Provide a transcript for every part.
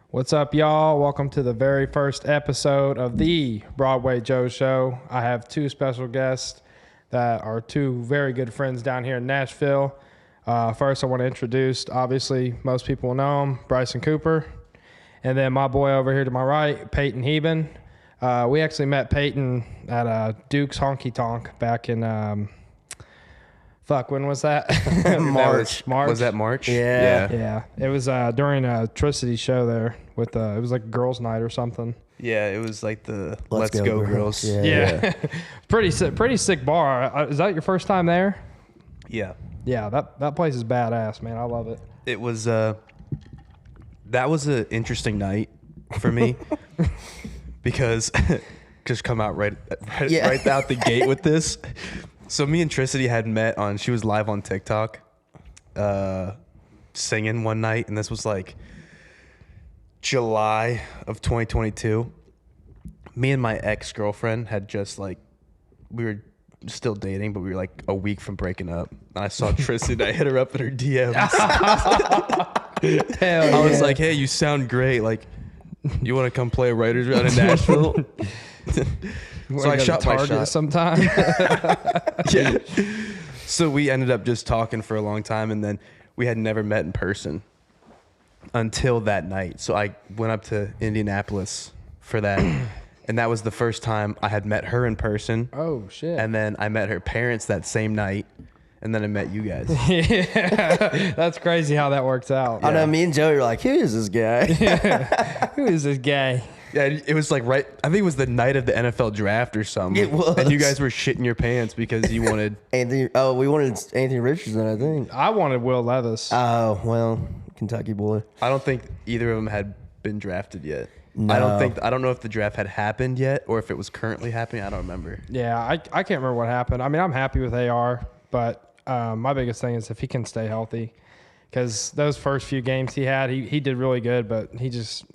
What's up, y'all? Welcome to the very first episode of the Broadway Joe Show. I have two special guests that are two very good friends down here in Nashville. First, I want to introduce, obviously, most people know him, Bryson Cooper. And then my boy over here to my right, Peyton Heben. We actually met Peyton at Duke's Honky Tonk back in, when was that? March. Was that March? Yeah. It was during a Trissity show there with it was like a girls' night or something. Yeah, it was like the Let's Go Girls. Yeah. pretty sick bar. Is that your first time there? Yeah. Yeah, that place is badass, man. I love it. It was that was an interesting night for me because just come out right out the gate with this. So me and Trissity had met she was live on TikTok singing one night, and this was like July of 2022. Me and my ex-girlfriend had just we were still dating, but we were like a week from breaking up. And I saw Trissity, I hit her up in her DMs. I was like, hey, you sound great. Like, you want to come play a writer's round in Nashville? So I shot my shot sometime. Yeah. So we ended up just talking for a long time, and then we had never met in person until that night. So I went up to Indianapolis for that, and that was the first time I had met her in person. Oh, shit. And then I met her parents that same night, and then I met you guys. Yeah, that's crazy how that works out. I know, me and Joey were like, who is this guy? Who is this guy? Yeah, it was like I think it was the night of the NFL draft or something. It was. And you guys were shitting your pants because you wanted... Anthony. Oh, we wanted Anthony Richardson, I think. I wanted Will Levis. Oh, well, Kentucky boy. I don't think either of them had been drafted yet. No. I don't know if the draft had happened yet or if it was currently happening. I don't remember. Yeah, I can't remember what happened. I mean, I'm happy with AR, but my biggest thing is if he can stay healthy. Because those first few games he had, he did really good, but he just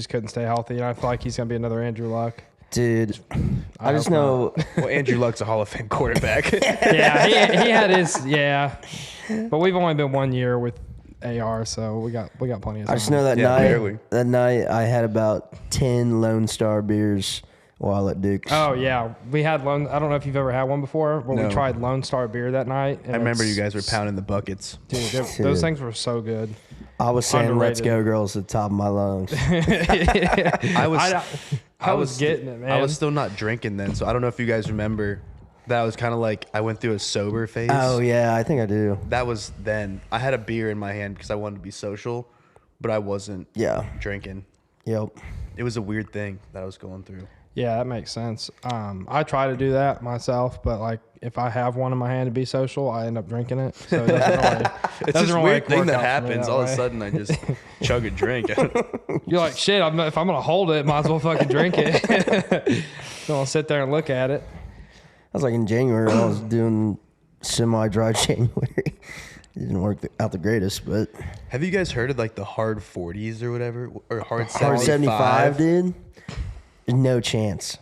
couldn't stay healthy, and I feel like he's going to be another Andrew Luck. Dude, I just know... Well, Andrew Luck's a Hall of Fame quarterback. Yeah, he had his... Yeah. But we've only been 1 year with AR, so we got plenty of time. I just know that night I had about 10 Lone Star beers while at Duke's. Oh, yeah. We had I don't know if you've ever had one before, but we tried Lone Star beer that night. I remember you guys were pounding the buckets. Dude, those things were so good. I was saying Underrated. "Let's go, girls" at the top of my lungs. I was getting it, man. I was still not drinking then, so I don't know if you guys remember. That was kind of like I went through a sober phase. Oh, yeah, I think I do. That was then. I had a beer in my hand because I wanted to be social, but I wasn't drinking. Yep. It was a weird thing that I was going through. Yeah, that makes sense. I try to do that myself, but if I have one in my hand to be social, I end up drinking it. So it doesn't really, it's this weird thing that happens. All of a sudden, I just chug a drink. You're like, shit, if I'm going to hold it, might as well fucking drink it. Don't want to sit there and look at it. I was like in January, I was doing semi-dry January. It didn't work out the greatest, but... Have you guys heard of the hard 40s or whatever? Or hard 75? Hard 75, dude? No chance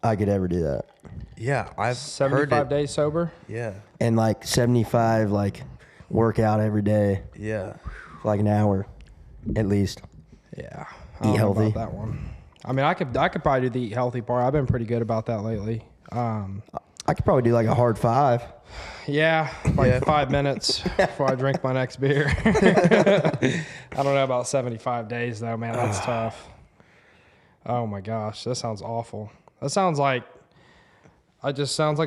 I could ever do that. Yeah, I've 75 days sober? Yeah. And 75, workout every day. Yeah. For an hour, at least. Yeah. Eat healthy. That one. I mean, I could probably do the eat healthy part. I've been pretty good about that lately. I could probably do a hard 5. Yeah, 5 minutes before I drink my next beer. I don't know about 75 days though, man. That's tough. Oh my gosh, that sounds awful. That sounds like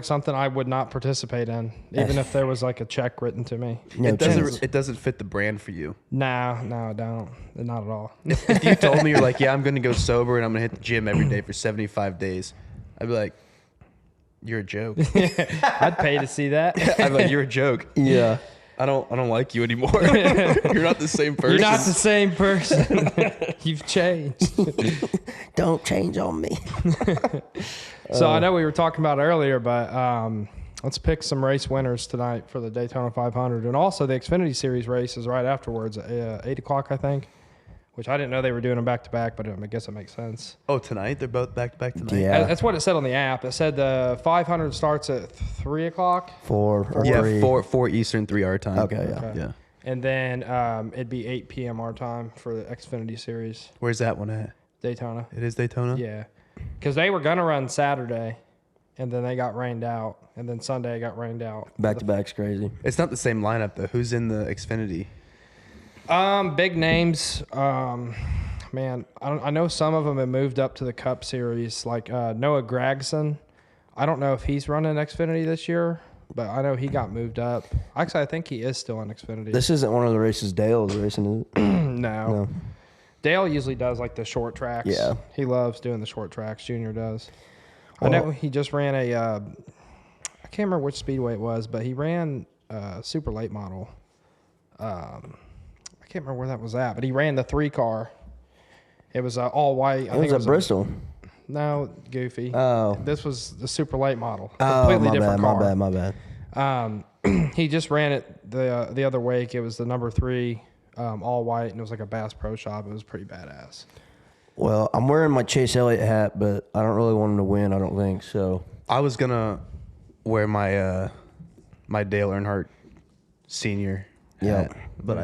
something I would not participate in, even if there was a check written to me. No it doesn't fit the brand for you. No, I don't. Not at all. If you told me you're yeah, I'm gonna go sober and I'm gonna hit the gym every day for 75 days, I'd be like, you're a joke. I'd pay to see that. I'd be like, you're a joke. Yeah. I don't like you anymore. You're not the same person. You're not the same person. You've changed. Don't change on me. So I know we were talking about it earlier, but let's pick some race winners tonight for the Daytona 500. And also the Xfinity Series race is right afterwards at 8 o'clock, I think. Which I didn't know they were doing them back-to-back, but I guess it makes sense. Oh, tonight? They're both back-to-back tonight? Yeah. That's what it said on the app. It said the 500 starts at 3 o'clock. 4 or 3. Yeah, 4 Eastern, 3 our time. Okay, yeah. Yeah. And then it'd be 8 p.m. our time for the Xfinity Series. Where's that one at? Daytona. It is Daytona? Yeah. Because they were going to run Saturday, and then they got rained out. And then Sunday got rained out. Back-to-back's crazy. It's not the same lineup, though. Who's in the Xfinity? Big names. Man, I know some of them have moved up to the Cup Series, like Noah Gragson. I don't know if he's running Xfinity this year, but I know he got moved up. Actually, I think he is still on Xfinity. This isn't one of the races Dale's racing, is it? No. Dale usually does like the short tracks. Yeah. He loves doing the short tracks. Junior does. I know he just ran a, I can't remember which speedway it was, but he ran a super late model. I can't remember where that was at, but he ran the 3-car. It was all white. It was at Bristol. No, goofy. Oh. This was the super late model. Oh, Completely different car. My bad. He just ran it the other week. It was the number 3, all white, and it was like a Bass Pro Shop. It was pretty badass. Well, I'm wearing my Chase Elliott hat, but I don't really want him to win, I don't think, so. I was going to wear my my Dale Earnhardt Sr. hat, but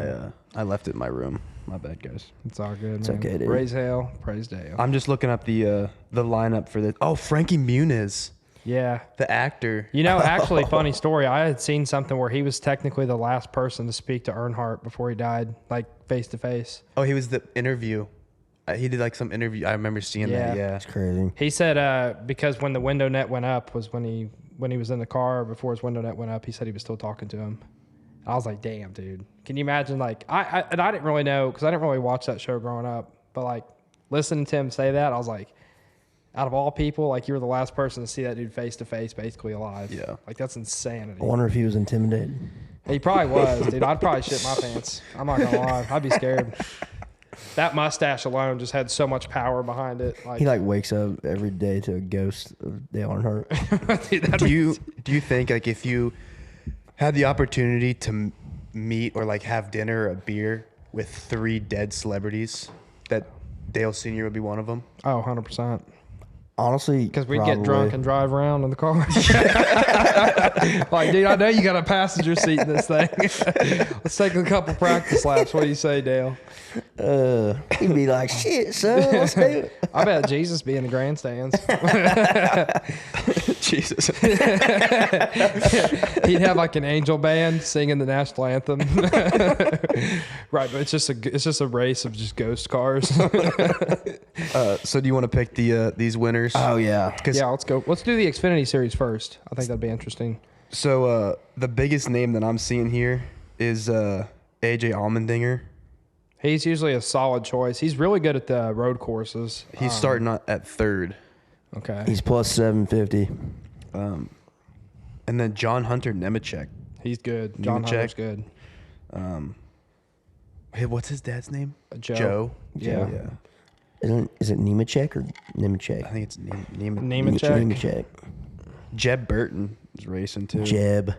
I left it in my room. My bad, guys. It's all good, It's man. okay, dude. Praise Hail, praise Dale. I'm just looking up the lineup for this. Oh, Frankie Muniz, Yeah. the actor. You know, actually, funny story. I had seen something where he was technically the last person to speak to Earnhardt before he died, like face to face. Oh, he was the interview. He did like some interview. I remember seeing that. Yeah. It's crazy. He said because when the window net went up was when he was in the car before his window net went up. He said he was still talking to him. I was like, damn, dude. Can you imagine? Like, I didn't really know because I didn't really watch that show growing up. But like, listening to him say that, I was like, out of all people, like you were the last person to see that dude face to face, basically alive. Yeah. Like that's insanity. I wonder if he was intimidated. He probably was, dude. I'd probably shit my pants. I'm not gonna lie. I'd be scared. That mustache alone just had so much power behind it. Like, He wakes up every day to a ghost of Dale Earnhardt. dude, Do you think like if you had the opportunity to meet or like have dinner or a beer with 3 dead celebrities, that Dale Sr. would be one of them? Oh, 100%. Honestly, Because we'd get drunk and drive around in the car. Like, dude, I know you got a passenger seat in this thing. Let's take a couple practice laps. What do you say, Dale? he'd be like, shit, son, let's do it. I bet Jesus be in the grandstands. Jesus. He'd have like an angel band singing the national anthem. Right, but it's just a race of just ghost cars. So do you want to pick these winners? Oh, yeah. Yeah, let's go. Let's do the Xfinity Series first. I think that'd be interesting. So the biggest name that I'm seeing here is AJ Allmendinger. He's usually a solid choice. He's really good at the road courses. He's starting at 3rd. Okay. He's plus 750. And then John Hunter Nemechek. He's good. John Nemechek. Hunter's good. Hey, what's his dad's name? Joe. Yeah. Is it Nemechek or Nemechek? I think it's Nemechek. Nemechek. Jeb Burton is racing too. Jeb.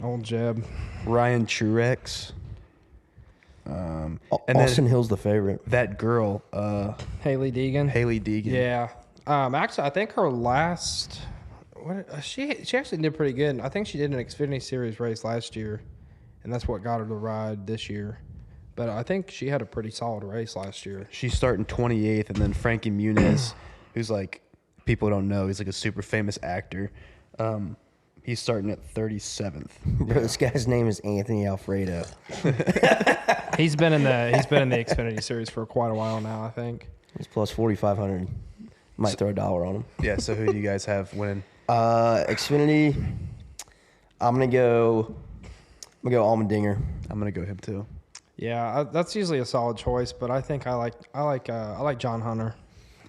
Old Jeb. Ryan Truex. And Austin then Hill's the favorite. that girl, Haley Deegan. Haley Deegan. Yeah. Actually, I think her last... she actually did pretty good. I think she did an Xfinity Series race last year, and that's what got her the ride this year. But I think she had a pretty solid race last year. She's starting 28th, and then Frankie Muniz, who's like, people don't know, he's like a super famous actor. He's starting at 37th. Bro, this guy's name is Anthony Alfredo. He's been in the Xfinity Series for quite a while now, I think. He's plus 4,500. Might throw $1 on him. Yeah, so who do you guys have winning? Xfinity, I'm gonna go Allmendinger. I'm going to go him too. Yeah, that's usually a solid choice, but I think I like John Hunter.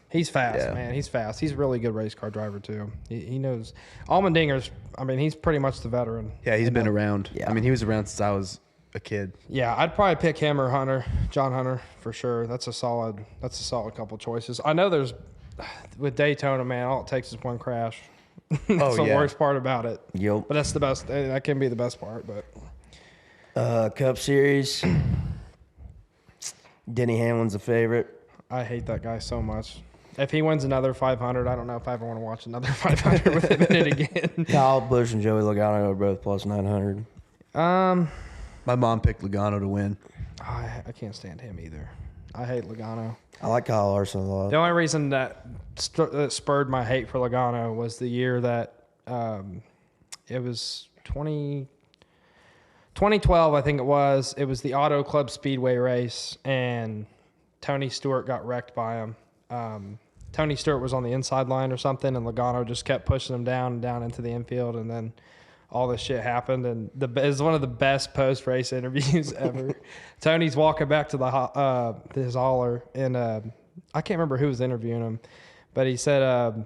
He's fast, Yeah. man. He's fast. He's a really good race car driver too. He knows. Allmendinger's. I mean, he's pretty much the veteran. Yeah, he's been around. Yeah. I mean, he was around since I was a kid. Yeah, I'd probably pick him or Hunter, John Hunter for sure. That's a solid couple choices. I know there's with Daytona, man. All it takes is one crash. That's the worst part about it. Yep. But that's the best. That can be the best part. But Cup Series. Denny Hamlin's a favorite. I hate that guy so much. If he wins another 500, I don't know if I ever want to watch another 500 with him in it again. Kyle Busch and Joey Logano are both plus 900. Logano My mom picked Logano to win. I can't stand him either. I hate Logano. I like Kyle Larson a lot. The only reason that spurred my hate for Logano was the year that it was 2012, I think it was. It was the Auto Club Speedway race, and Tony Stewart got wrecked by him. Tony Stewart was on the inside line or something, and Logano just kept pushing him down and down into the infield, and then all this shit happened. And it was one of the best post-race interviews ever. Tony's walking back to his hauler, and I can't remember who was interviewing him, but he said,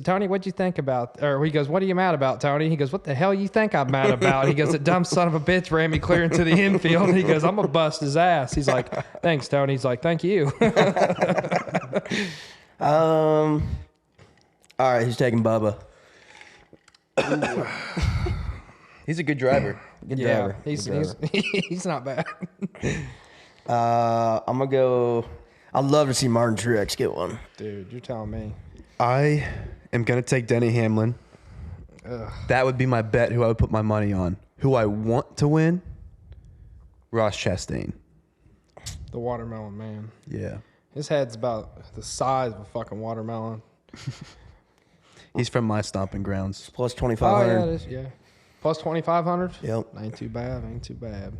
Tony, what'd you think about, or he goes, what are you mad about, Tony? He goes, what the hell you think I'm mad about? He goes, the dumb son of a bitch ran me clear into the infield. He goes, I'm going to bust his ass. He's like, thanks, Tony. He's like, thank you. All right, who's taking Bubba? He's a good driver. Good driver. He's not bad. I'm going to go. I'd love to see Martin Truex get one. Dude, you're telling me. I am going to take Denny Hamlin. Ugh. That would be my bet who I would put my money on. Who I want to win? Ross Chastain. The watermelon man. Yeah. His head's about the size of a fucking watermelon. He's from my stomping grounds. Plus Oh, 2,500. yeah, it is. Yeah. Plus 2,500? Yep. Ain't too bad.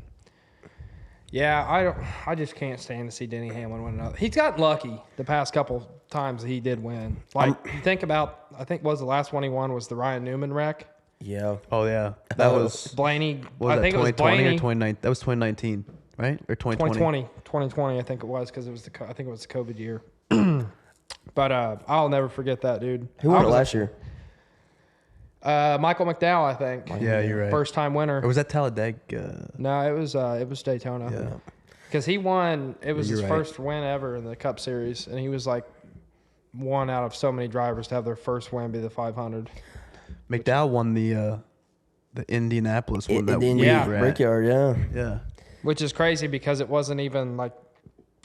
Yeah, I just can't stand to see Denny Hamlin win another. He's gotten lucky the past couple times that he did win. Like, you think about, I think was the last one he won was the Ryan Newman wreck. Yeah. Oh, yeah. That was Blaney. what was I think that, it was 2020 Blaney. or 2019? That was 2019, right? Or 2020? 2020, I think it was, because I think it was the COVID year. But I'll never forget that, dude. Who won it last year? Michael McDowell, I think. Yeah, you're right. First time winner. Or was that Talladega? No, it was Daytona. Yeah. Because he won. It was You're his right. first win ever in the Cup Series, and he was like one out of so many drivers to have their first win be the 500. McDowell won the Indianapolis one. That Yeah. Brickyard, yeah. Yeah. Which is crazy because it wasn't even like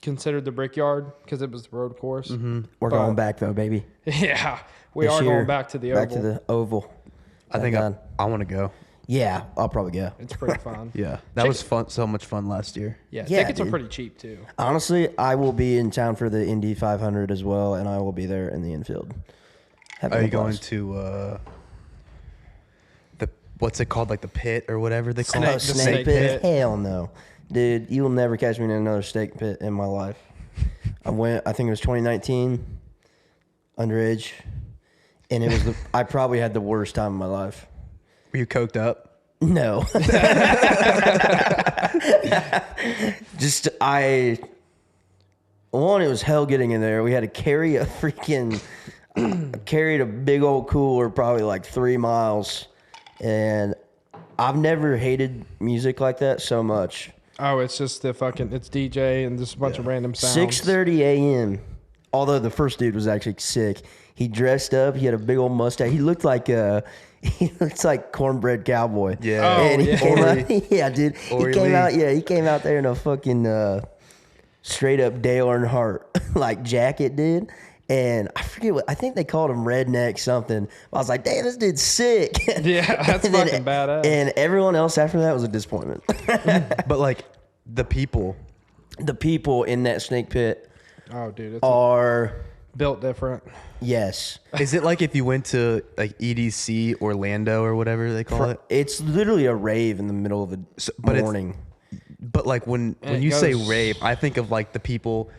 considered the Brickyard because it was the road course. Mm-hmm. We're But- going back, though, baby. Yeah, we This are year, going back to the oval. Back to the Oval. I think Thank I want to go. Yeah, I'll probably go. It's pretty fun. Yeah. That was fun. So much fun last year. Yeah, Yeah, tickets are dude. pretty cheap too. Honestly, I will be in town for the Indy 500 as well, and I will be there in the infield. Having Are a you going blast. to what's it called? Like the pit or whatever they call Oh, it? snake pit? Hell no. Dude, you will never catch me in another snake pit in my life. I think it was 2019, underage, and it was I probably had the worst time of my life. Were you coked up? No. It was hell getting in there. We had to carry carried a big old cooler probably like 3 miles, and I've never hated music like that so much. Oh, it's just it's DJ and just a bunch of random sounds. 6:30 a.m. Although the first dude was actually sick. He dressed up. He had a big old mustache. He looked like Cornbread Cowboy. Yeah. Oh, And he yeah. came out, yeah, dude. Ori He came Lee. out. Yeah, he came out there in a fucking straight up Dale Earnhardt like jacket, dude. And I forget I think they called him Redneck something. I was like, damn, this dude's sick. Yeah, that's And then- fucking badass. And everyone else after that was a disappointment. But like the people. The people in that snake pit Oh, dude, it's are, built different. yes. Is it like if you went to like EDC Orlando or whatever they call it? It's literally a rave in the middle of the but it's- morning. But like when And it you say goes- rave, I think of like the people,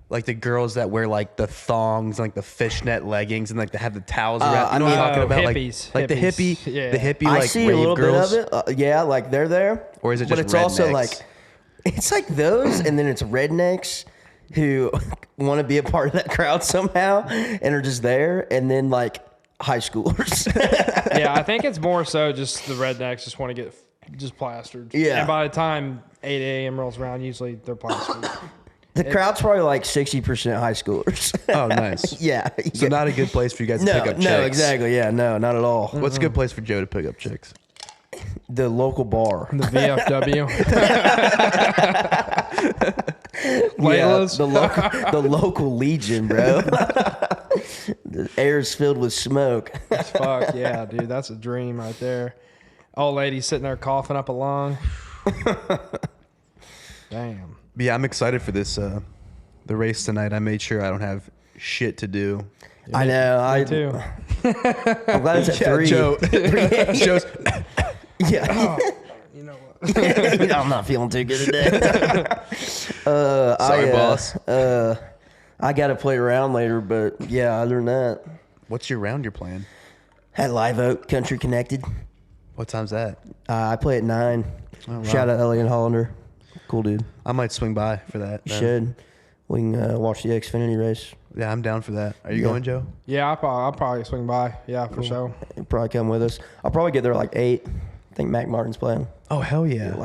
like the girls that wear like the thongs, like the fishnet leggings, and like they have the towels around. You know what I'm talking about? hippies. Like the hippie, Yeah. the hippie I like see rave a little girls. bit of it. Yeah, like they're there. Or is it But just it's also rednecks? like, it's like those, and then it's rednecks who want to be a part of that crowd somehow and are just there, and then like high schoolers. Yeah, I think it's more so just the rednecks just want to get just plastered. Yeah. And by the time 8 a.m. rolls around, usually they're plastered. The crowd's probably like 60% high schoolers. Oh, nice. Yeah. So not a good place for you guys to No, pick up chicks. no, exactly. Yeah, no, not at all. What's a good place for Joe to pick up chicks? The local bar. The VFW. Yeah, Layla's. the local Legion, bro. The air's filled with smoke. Fuck yeah, dude. That's a dream right there. Old lady sitting there coughing up a lung. Damn. Yeah, I'm excited for this the race tonight. I made sure I don't have shit to do. I know. I too. I'm glad it's at 3. Joe. Joe's. Yeah. You know what? I'm not feeling too good today. Sorry, boss. I got to play around later, but yeah, other than that. What's your round you're playing? At Live Oak, Country Connected. What time's that? I play at 9. Oh, wow. Shout out Elliot Hollander. Cool dude. I might swing by for that. You should. We can watch the Xfinity race. Yeah, I'm down for that. Are you going, Joe? Yeah, I'll probably swing by. Yeah, for sure. You'll probably come with us. I'll probably get there like 8. I think Mac Martin's playing. Oh, hell yeah.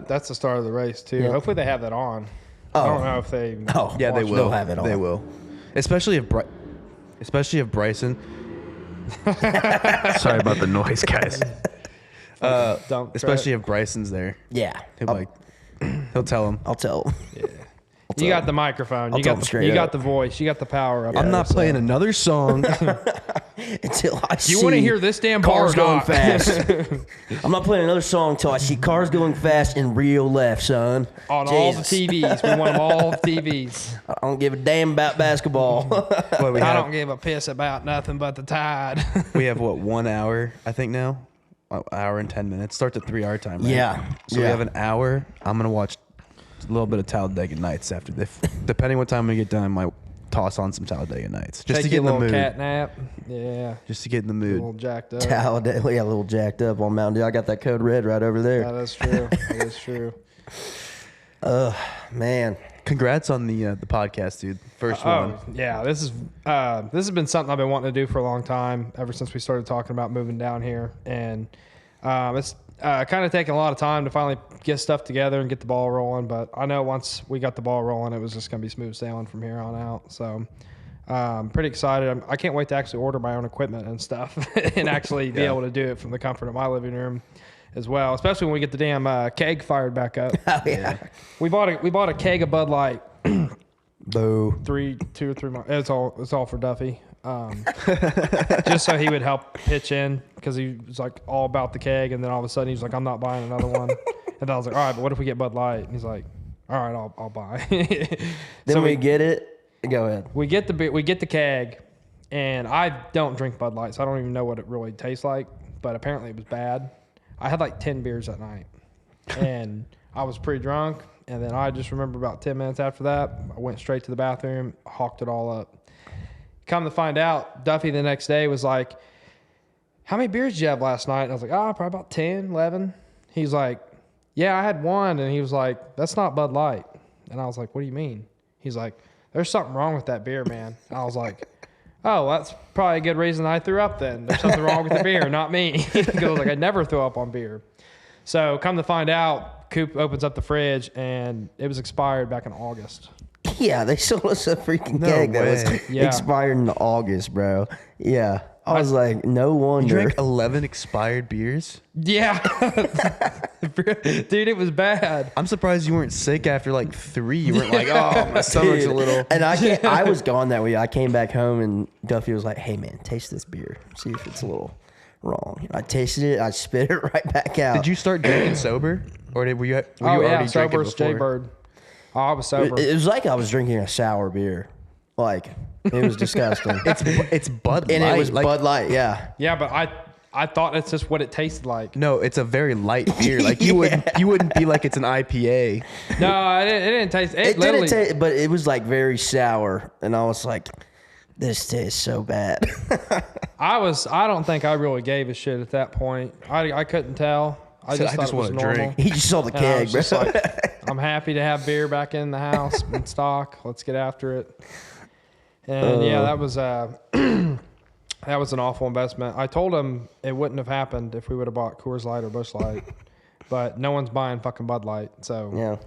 That's the start of the race, too. Yeah. Hopefully they have that on. I don't know if they... Oh, Yeah, they will. They'll have it on. They will. Especially if Bryson... Sorry about the noise, guys. Especially if Bryson's there. Yeah. He'll tell him. I'll tell him. Yeah. You got the microphone. I'll You tell got him straight you up. got the voice. You got the power up I'm there, not playing another song. Until I see You want to hear this damn bar cars or going not? fast. I'm not playing another song until I see cars going fast in real left, son. On all the Jesus. TVs. We want them all TVs. I don't give a damn about basketball. I don't give a piss about nothing but the Tide. We have, 1 hour, I think now? An hour and 10 minutes. Starts at 3 hour time, right? Yeah. So we have an hour. I'm going to watch a little bit of Talladega Nights after this. Depending what time we get done, I might toss on some Talladega Nights. Just Take to get in you the a mood. little cat nap. Yeah. Just to get in the A mood. little jacked up. Talladega, yeah, a little jacked up on Mountain Dew. I got that code red right over there. Yeah, that's true. That is true. Man. Congrats on the podcast, dude. First one. Yeah, this has been something I've been wanting to do for a long time, ever since we started talking about moving down here, and it's kind of taken a lot of time to finally get stuff together and get the ball rolling. But I know once we got the ball rolling, it was just going to be smooth sailing from here on out. So I'm pretty excited. I can't wait to actually order my own equipment and stuff and actually be able to do it from the comfort of my living room as well, especially when we get the damn keg fired back up. Oh, yeah. We bought a keg of Bud Light. Boo. 2 or 3 months. It's all for Duffy. Just so he would help pitch in, because he was like all about the keg, and then all of a sudden he's like, I'm not buying another one. And I was like, all right, but what if we get Bud Light? And he's like, all right, I'll buy. Then we get it. Go ahead. We get the keg, and I don't drink Bud Light, so I don't even know what it really tastes like. But apparently it was bad. I had like 10 beers that night, and I was pretty drunk. And then I just remember about 10 minutes after that, I went straight to the bathroom, hawked it all up. Come to find out, Duffy the next day was like, how many beers did you have last night? And I was like, probably about 10, 11. He's like, yeah, I had one. And he was like, that's not Bud Light. And I was like, what do you mean? He's like, there's something wrong with that beer, man. And I was like, oh, that's probably a good reason I threw up then. There's something wrong with the beer, not me. Because I was like, I never throw up on beer. So come to find out, Coop opens up the fridge, and it was expired back in August. Yeah, they sold us a freaking keg that was expired in August, bro. Yeah. I was like, no wonder. You drank 11 expired beers? Yeah. Dude, it was bad. I'm surprised you weren't sick after like 3. You weren't like, oh, my stomach's a little. And I was gone that week. I came back home, and Duffy was like, hey, man, taste this beer. See if it's a little wrong. I tasted it. I spit it right back out. Did you start drinking sober? Or were you already sober drinking as before? Jaybird. Oh, I was sober. It was like I was drinking a sour beer. Like, it was disgusting. It's Bud Light. And it was Bud Light, yeah. Yeah, but I thought it's just what it tasted like. No, it's a very light beer. Like you wouldn't be like it's an IPA. No, it didn't taste. It didn't taste, but it was like very sour, and I was like, this tastes so bad. I don't think I really gave a shit at that point. I couldn't tell. I just thought it was wanna normal. drink. He just saw the And I keg, was bro. just like, I'm happy to have beer back in the house in stock. Let's get after it. And yeah, that was an awful investment. I told him it wouldn't have happened if we would have bought Coors Light or Busch Light, but no one's buying fucking Bud Light. So Yeah.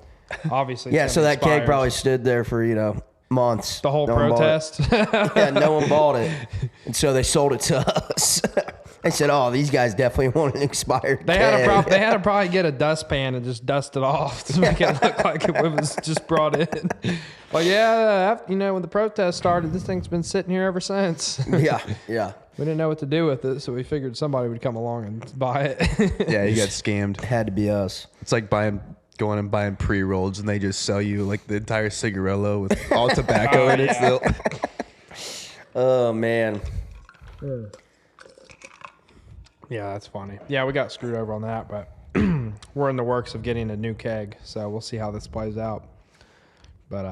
obviously, Yeah, it's so gonna that be keg expired. probably stood there for, months. The whole No one bought it. protest. Yeah, no one bought it. And so they sold it to us. I said, "Oh, these guys definitely want an expired." They had to probably get a dustpan and just dust it off to make it look like it was just brought in. But yeah, when the protest started, this thing's been sitting here ever since. Yeah. We didn't know what to do with it, so we figured somebody would come along and buy it. Yeah, you got scammed. It had to be us. It's like going and buying pre-rolls, and they just sell you like the entire cigarillo with all tobacco in it still. Oh man. Yeah, that's funny. Yeah, we got screwed over on that, but we're in the works of getting a new keg, so we'll see how this plays out. But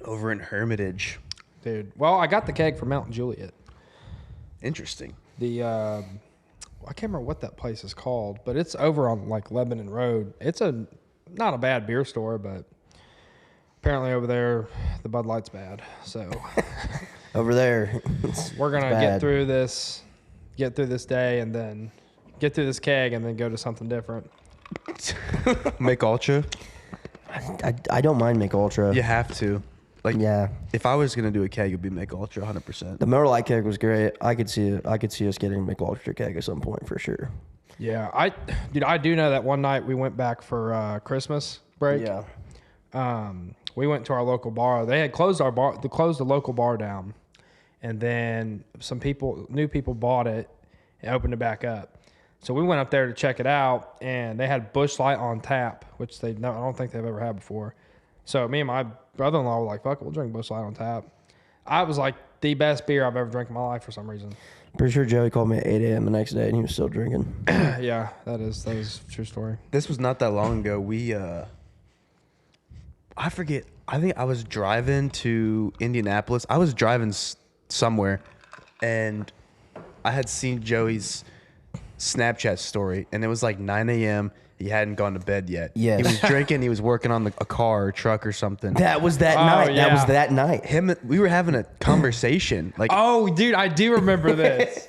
Over in Hermitage. dude, well, I got the keg from Mount Juliet. Interesting. I can't remember what that place is called, but it's over on like Lebanon Road. It's not a bad beer store, but apparently over there the Bud Light's bad. So Over there, we're gonna get through this day, and then get through this keg, and then go to something different. Make Ultra? I don't mind Make Ultra. You have to. Like, Yeah. if I was going to do a keg, it would be Make Ultra 100%. The Miller Lite keg was great. I could see us getting a Make Ultra keg at some point for sure. Yeah, I do know that one night we went back for Christmas break. Yeah. We went to our local bar. They had closed the local bar down, and then some new people bought it and opened it back up. So we went up there to check it out, and they had Busch Light on tap, which I don't think they've ever had before. So me and my brother-in-law were like, "Fuck it, we'll drink Busch Light on tap." I was like the best beer I've ever drank in my life for some reason. Pretty sure Joey called me at 8 a.m. the next day, and he was still drinking. Yeah, that is a true story. This was not that long ago. I forget. I think I was driving to Indianapolis. I was driving somewhere, and I had seen Joey's Snapchat story, and it was like 9 a.m. He hadn't gone to bed yet. Yes. He was drinking. He was working on a car or truck or something. That was that night. Yeah. That was that night. We were having a conversation. Like, Oh, dude, I do remember this.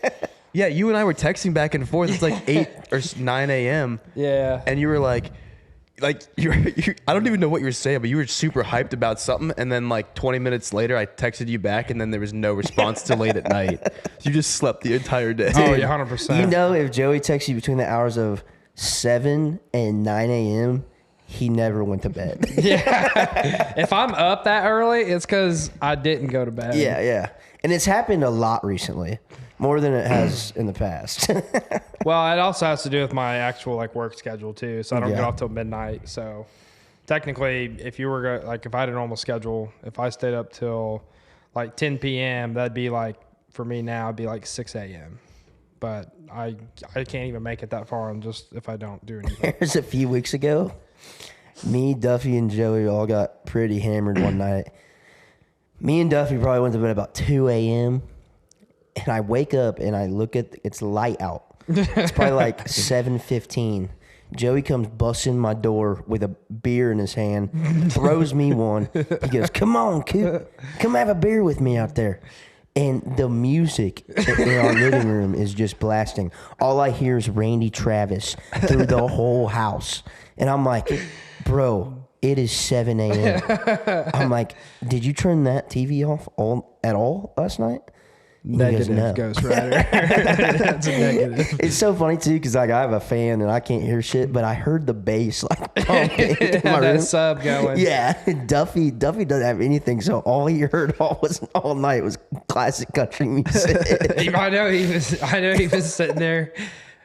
yeah, you and I were texting back and forth. It's like 8 or 9 a.m. Yeah. And you were like you I don't even know what you were saying, but you were super hyped about something. And then like 20 minutes later, I texted you back, and then there was no response till late at night. You just slept the entire day. Oh, yeah, 100%. You know, if Joey texts you between the hours of 7 and 9 a.m., he never went to bed. Yeah. If I'm up that early, it's because I didn't go to bed. Yeah. And it's happened a lot recently, more than it has in the past. Well, it also has to do with my actual work schedule too. So I don't get off till midnight. So technically, if you were if I had a normal schedule, if I stayed up till 10 p.m., that'd be for me now, it'd be 6 a.m. But I can't even make it that far on just if I don't do anything. There's a few weeks ago, me, Duffy, and Joey all got pretty hammered one night. Me and Duffy probably went to bed about 2 a.m. And I wake up and I look at it's light out. It's probably 7:15. Joey comes busting my door with a beer in his hand, throws me one. He goes, "Come on, Coop, come have a beer with me out there." And the music in our living room is just blasting. All I hear is Randy Travis through the whole house. And I'm like, "Bro, it is 7 a.m. I'm like, "Did you turn that TV off at all last night?" Negative, goes, "No." Ghost Rider. That's a negative. It's so funny too because I have a fan and I can't hear shit, but I heard the bass pumping in my That room. sub going. Yeah, Duffy doesn't have anything, so all he heard all night was classic country music. I know he was sitting there.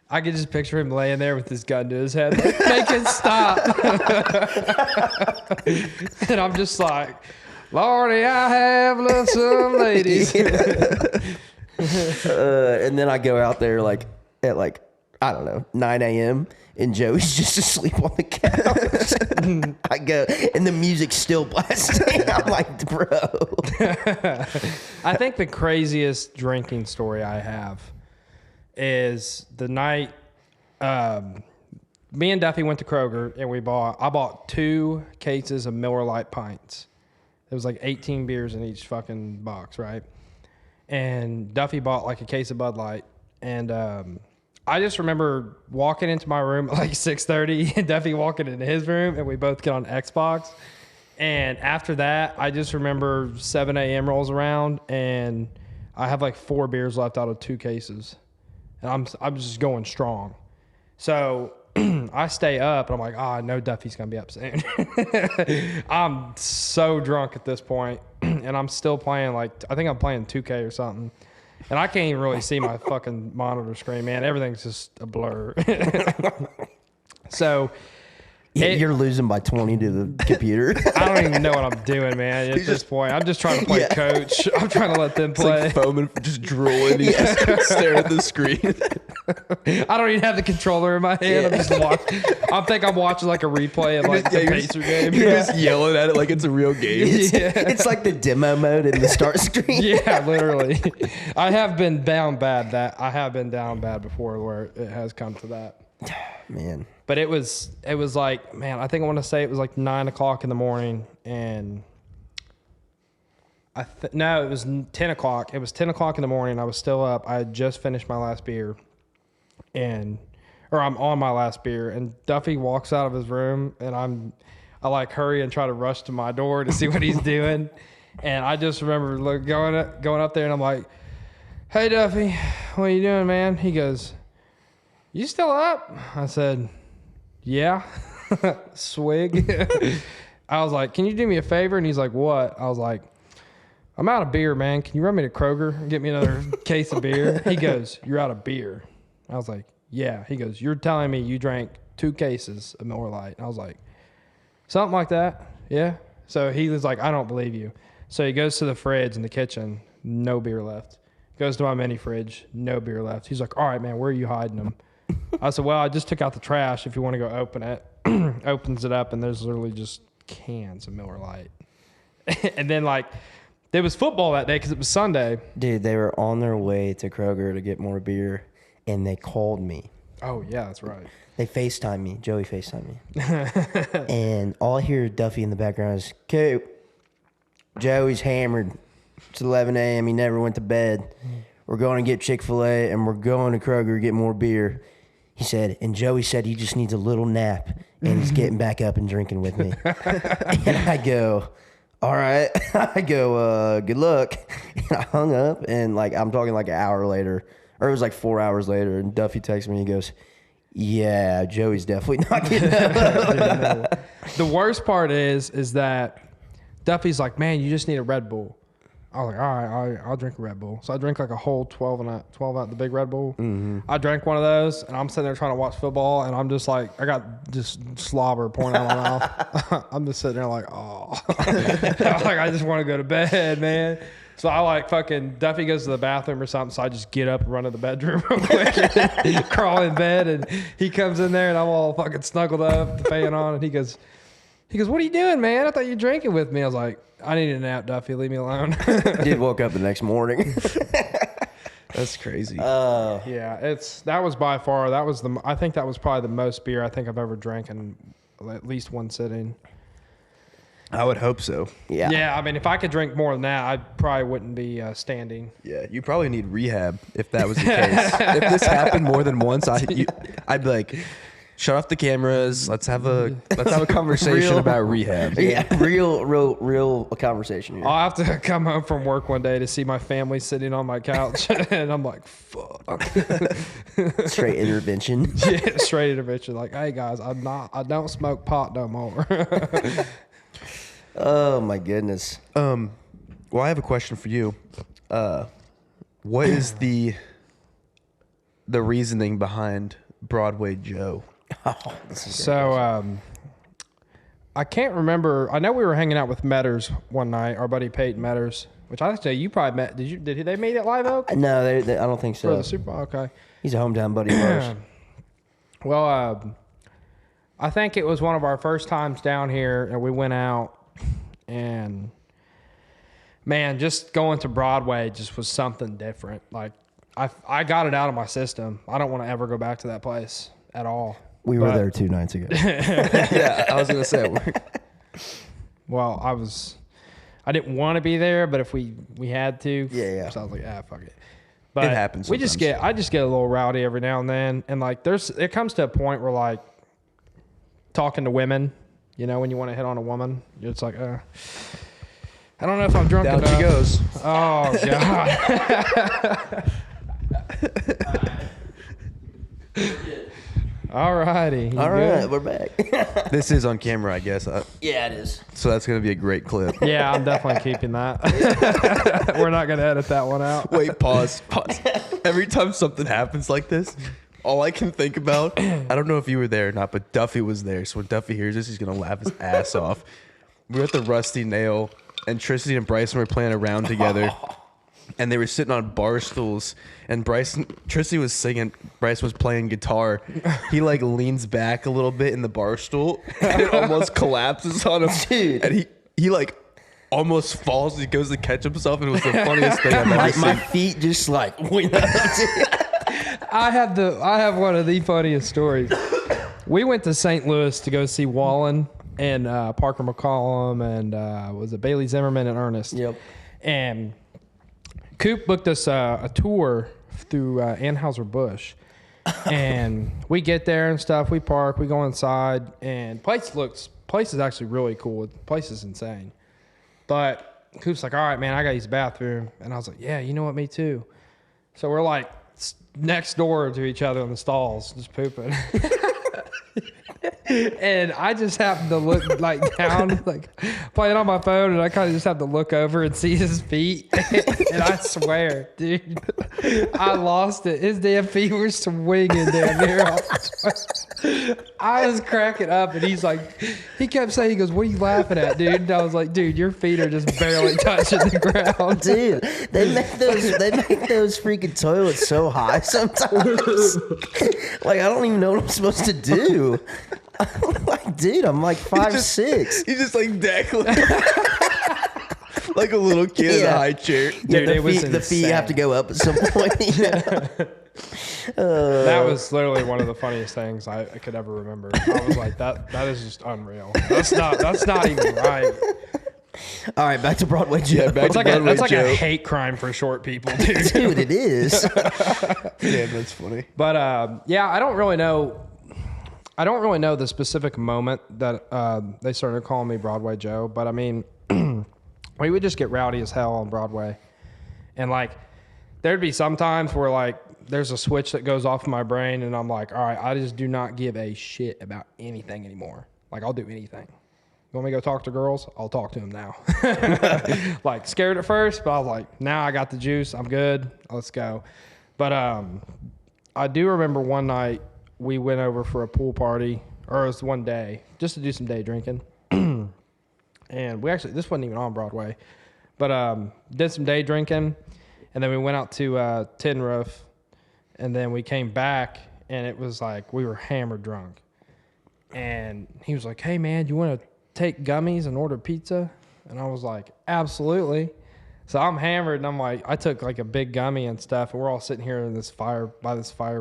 I could just picture him laying there with his gun to his head, make it stop. And I'm just like, "Lordy, I have loved some ladies." And then I go out there at I don't know 9 a.m. and Joey's just asleep on the couch. I go and the music's still blasting. I'm like, "Bro." I think the craziest drinking story I have is the night me and Duffy went to Kroger and I bought 2 cases of Miller Lite pints. It was 18 beers in each fucking box, right? And Duffy bought a case of Bud Light. And I just remember walking into my room at 6:30 and Duffy walking into his room, and we both get on Xbox. And after that, I just remember 7 a.m. rolls around and I have 4 beers left out of 2 cases. and I'm just going strong. So I stay up, and I'm like, I know Duffy's gonna be up soon. I'm so drunk at this point, and I'm still playing I think I'm playing 2K or something, and I can't even really see my fucking monitor screen, man. Everything's just a blur. So. You're losing by 20 to the computer. I don't even know what I'm doing, man. At this point, I'm just trying to play coach. I'm trying to let them play. It's like foaming, just drooling. You stare at the screen. I don't even have the controller in my hand. I'm just watching. I think I'm watching like a replay of like the Pacer game. You're just yelling at it like it's a real game. It's like the demo mode in the start screen. Yeah, literally. I have been down bad. I have been down bad before where it has come to that. Man. But it was like, man, I think I want to say it was like 9 o'clock in the morning, and no, it was 10 o'clock. It was 10 o'clock in the morning. I was still up. I had just finished my last beer, or I'm on my last beer, and Duffy walks out of his room, and I like hurry and try to rush to my door to see what he's doing, and I just remember going up there, and I'm like, "Hey Duffy, what are you doing, man?" He goes, "You still up?" I said, "Yeah." Swig. I was like, "Can you do me a favor?" And he's like, "What?" I was like, "I'm out of beer, man. Can you run me to Kroger and get me another case of beer?" He goes, "You're out of beer." I was like, "Yeah." He goes, "You're telling me you drank 2 cases of Miller Lite?" And I was like, "Something like that." Yeah. So he was like, "I don't believe you." So he goes to the fridge in the kitchen, no beer left. Goes to my mini fridge, no beer left. He's like, "All right, man, where are you hiding them?" I said, "Well, I just took out the trash if you want to go open it." Opens it up, and there's literally just cans of Miller Lite. And then, there was football that day because it was Sunday. Dude, they were on their way to Kroger to get more beer, and they called me. Oh, yeah, that's right. They FaceTimed me. Joey FaceTimed me. And all I hear Duffy in the background is, "Coop, Joey's hammered. It's 11 a.m. He never went to bed. We're going to get Chick-fil-A, and we're going to Kroger to get more beer." He said, and Joey said he just needs a little nap, and he's getting back up and drinking with me. And I go, "All right." I go, "Good luck." And I hung up, and I'm talking an hour later, or it was 4 hours later, and Duffy texts me, and he goes, "Yeah, Joey's definitely not getting up." The worst part is that Duffy's like, "Man, you just need a Red Bull." I was like, "All right, I'll drink a Red Bull." So I drank a whole 12 out the big Red Bull. Mm-hmm. I drank one of those, and I'm sitting there trying to watch football, and I'm just I got just slobber pouring out of my mouth. I'm just sitting there oh. I just want to go to bed, man. So Duffy goes to the bathroom or something, so I just get up and run to the bedroom real quick, crawl in bed, and he comes in there, and I'm all fucking snuggled up, the fan on, and he goes, "What are you doing, man? I thought you were drinking with me." I was like, "I need a nap, Duffy. Leave me alone." Did woke up the next morning. That's crazy. Yeah, that was by far, I think that was probably the most beer I think I've ever drank in at least one sitting. I would hope so. Yeah. Yeah, I mean, if I could drink more than that, I probably wouldn't be standing. Yeah, you probably need rehab if that was the case. If this happened more than once, I'd be like, shut off the cameras. Let's have a conversation about rehab. Yeah, real conversation here. I'll have to come home from work one day to see my family sitting on my couch, and I'm like, fuck. Straight intervention. Yeah, straight intervention. Like, "Hey guys, I don't smoke pot no more." Oh my goodness. Well, I have a question for you. What is the reasoning behind Broadway Joe? Oh, this is So, I can't remember. I know we were hanging out with Metters one night, our buddy Peyton Metters, which I think you probably met. Did they meet at Live Oak? No, they, I don't think so. For the Super Bowl? Okay. He's a hometown buddy of ours. Well, I think it was one of our first times down here, and we went out, and man, just going to Broadway just was something different. I got it out of my system. I don't want to ever go back to that place at all. We were there 2 nights ago. Yeah, I was gonna say. Well, I didn't want to be there, but if we had to, Yeah. So I was like, fuck it. But It happens I just get a little rowdy every now and then, and it comes to a point where talking to women, when you want to hit on a woman, it's like, I don't know if I'm drunk Down enough. she goes. Oh god. All righty. All right, we're back. This is on camera, I guess. Yeah, it is. So that's going to be a great clip. Yeah, I'm definitely keeping that. We're not going to edit that one out. Wait, pause. Every time something happens like this, all I can think about, I don't know if you were there or not, but Duffy was there. So when Duffy hears this, he's going to laugh his ass off. We were at the Rusty Nail, and Trissity and Bryson were playing around together. And they were sitting on bar stools, and Trissity was singing, Bryson was playing guitar. He like leans back a little bit in the bar stool, and it almost collapses on him. Dude. And he like almost falls. He goes to catch himself, and it was the funniest thing I've ever seen. My feet just like went up. I have one of the funniest stories. We went to St. Louis to go see Wallen and Parker McCollum and was it Bailey Zimmerman and Ernest. Yep. And Coop booked us a tour through Anheuser-Busch. And we get there and stuff. We park. We go inside. And place is actually really cool. The place is insane. But Coop's like, all right, man, I got to use the bathroom. And I was like, yeah, you know what? Me too. So we're like next door to each other in the stalls, just pooping. And I just happened to look like down, like playing on my phone, and I kind of just have to look over and see his feet. And I swear, dude, I lost it. His damn feet were swinging damn near. I was cracking up, and he's like, he kept saying, he goes, "What are you laughing at, dude?" And I was like, "Dude, your feet are just barely touching the ground." Dude, they make those freaking toilets so high sometimes. Like I don't even know what I'm supposed to do. I'm like, dude, I'm like 5'6". He's just like dackling. Like a little kid in a high chair. Dude, the feet have to go up at some point. That was literally one of the funniest things I could ever remember. I was like, that is just unreal. That's not even right. All right, back to Broadway Joe. That's like a hate crime for short people, dude. Dude, it is. Yeah, that's funny. But yeah, I don't really know the specific moment that they started calling me Broadway Joe, but I mean, we would just get rowdy as hell on Broadway. And like, there'd be some times where like, there's a switch that goes off in my brain and I'm like, all right, I just do not give a shit about anything anymore. Like, I'll do anything. You want me to go talk to girls? I'll talk to them now. Like, scared at first, but I was like, now I got the juice. I'm good. Let's go. But I do remember one night we went over for a pool party, or it was one day, just to do some day drinking. And we actually, this wasn't even on Broadway, but did some day drinking. And then we went out to Tin Roof. And then we came back, and it was like we were hammered drunk. And he was like, hey, man, do you want to take gummies and order pizza? And I was like, absolutely. So I'm hammered, and I'm like, I took like a big gummy and stuff, and we're all sitting here in this fire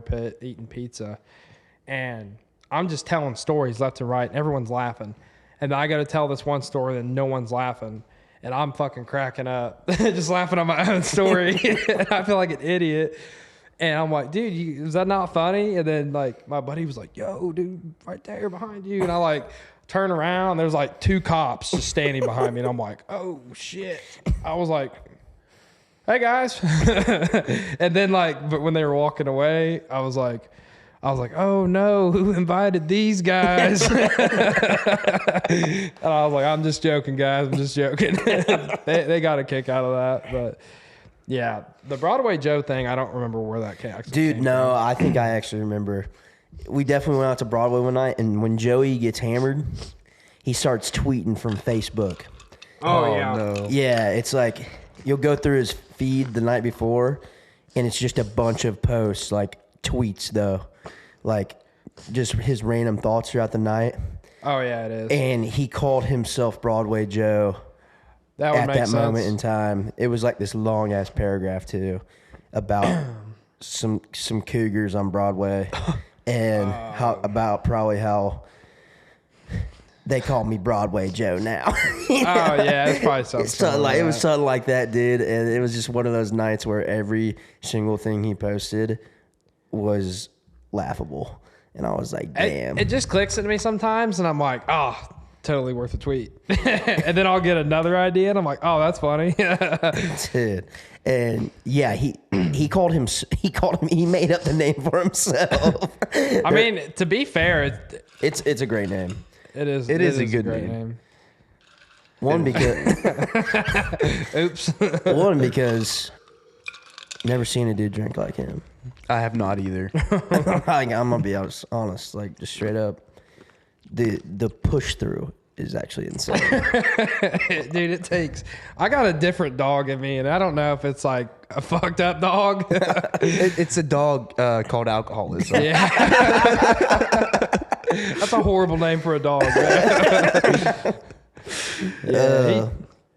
pit eating pizza. And I'm just telling stories left and right, and everyone's laughing. And I got to tell this one story, and no one's laughing. And I'm fucking cracking up, just laughing on my own story. And I feel like an idiot. And I'm like, dude, is that not funny? And then like my buddy was like, yo, dude, right there behind you. And I like turn around. There's like two cops just standing behind me. And I'm like, oh shit. I was like, hey guys. And then like, but when they were walking away, I was like, oh no, who invited these guys? And I was like, I'm just joking, guys. I'm just joking. They got a kick out of that. But yeah, the Broadway Joe thing, I don't remember where that came Dude, no, from. I think I actually remember. We definitely went out to Broadway one night, and when Joey gets hammered, he starts tweeting from Facebook. Oh yeah. No. Yeah, it's like you'll go through his feed the night before, and it's just a bunch of posts, like tweets though. Like just his random thoughts throughout the night. Oh yeah, it is. And he called himself Broadway Joe at that moment in time. It was like this long ass paragraph too about some cougars on Broadway and how they call me Broadway Joe now. Oh yeah, it's probably something. It was something like that, dude. And it was just one of those nights where every single thing he posted was laughable, and I was like, damn. It just clicks into me sometimes, and I'm like, oh, totally worth a tweet. And then I'll get another idea, and I'm like, oh, that's funny. Dude. And yeah, he made up the name for himself. I mean, to be fair, it's a great name. it is a good great name. One because Oops. one because never seen a dude drink like him. I have not either. I'm gonna be honest, like just straight up. The push through is actually insane. Dude, it takes. I got a different dog in me, and I don't know if it's like a fucked up dog. It's a dog called alcoholism. Yeah. That's a horrible name for a dog. Yeah,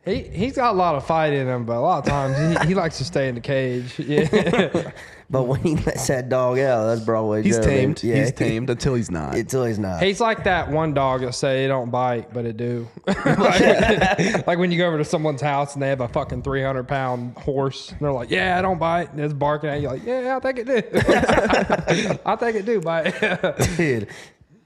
he's got a lot of fight in him, but a lot of times he likes to stay in the cage. Yeah. But when he lets that dog out, that's Broadway Joe. He's tamed. Yeah. He's tamed until he's not. Until he's not. He's like that one dog that say it don't bite, but it do. like when you go over to someone's house and they have a fucking 300-pound horse, and they're like, "Yeah, I don't bite," and it's barking at you like, "Yeah, I think it do. I think it do bite." Dude.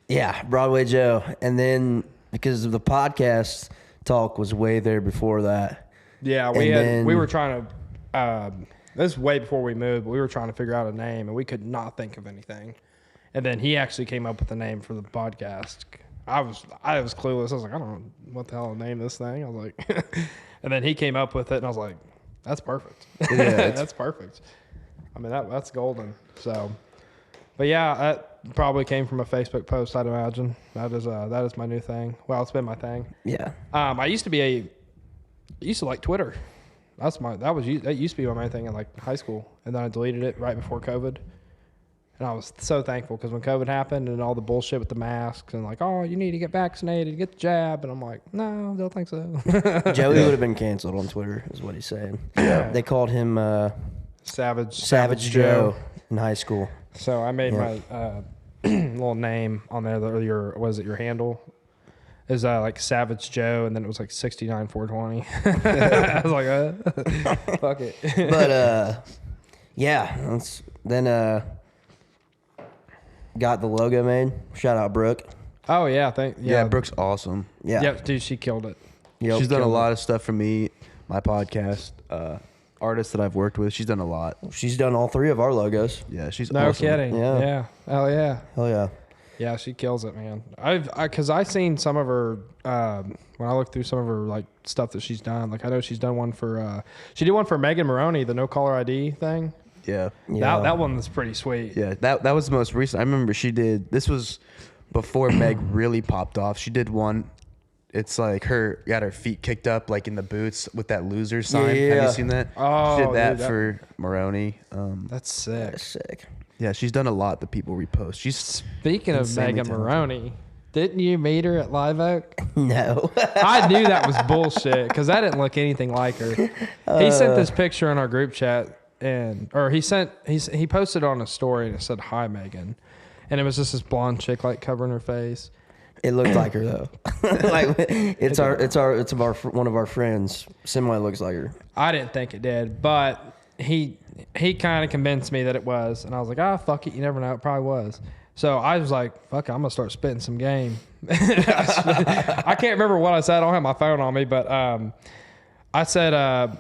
Yeah, Broadway Joe. And then because of the podcast talk was way there before that. Yeah, we were trying to. This is way before we moved, but we were trying to figure out a name, and we could not think of anything. And then he actually came up with the name for the podcast. I was clueless. I was like, I don't know what the hell to name this thing. I was like, and then he came up with it, and I was like, that's perfect. Yeah, that's perfect. I mean, that's golden. So, but yeah, that probably came from a Facebook post, I'd imagine. That is my new thing. Well, it's been my thing. Yeah. I used to like Twitter. That used to be my main thing in like high school, and then I deleted it right before COVID. And I was so thankful because when COVID happened and all the bullshit with the masks and like, oh, you need to get vaccinated, get the jab, and I'm like, no, don't think so. Joey would have been canceled on Twitter, is what he's saying. Yeah. They called him Savage Joe in high school. So I made my little name on there. Your handle? Is like Savage Joe, and then it was like 69-420. I was like, fuck it. But yeah, then got the logo made. Shout out Brooke. Oh yeah, Yeah, Brooke's awesome. Yeah, yep, dude, she killed it. Yep. She's done a lot of stuff for me, my podcast, artists that I've worked with. She's done a lot. She's done all three of our logos. Yeah, she's No awesome. kidding. Yeah. Hell yeah. Hell yeah. Yeah, she kills it, man. Because I seen some of her when I looked through some of her like stuff that she's done. Like I know she's done one for she did one for Megan Maroney, the no caller ID thing. Yeah. That one was pretty sweet. Yeah, that was the most recent. I remember she did. This was before Meg really popped off. She did one. It's like got her feet kicked up like in the boots with that loser sign. Yeah. Have you seen that? Oh, she did that dude, for Maroney. That's sick. That's sick. Yeah, she's done a lot that people repost. She's Speaking of insanely Megan talented. Maroney, didn't you meet her at Live Oak? No. I knew that was bullshit because I didn't look anything like her. He sent this picture in our group chat, he posted on a story and it said, "Hi, Megan," and it was just this blonde chick like covering her face. It looked like her though. Like it's one of our friends. Semi looks like her. I didn't think it did, but he kind of convinced me that it was, and I was like, fuck it, you never know, it probably was. So I was like, fuck it, I'm gonna start spitting some game. I can't remember what I said. I don't have my phone on me, but I said,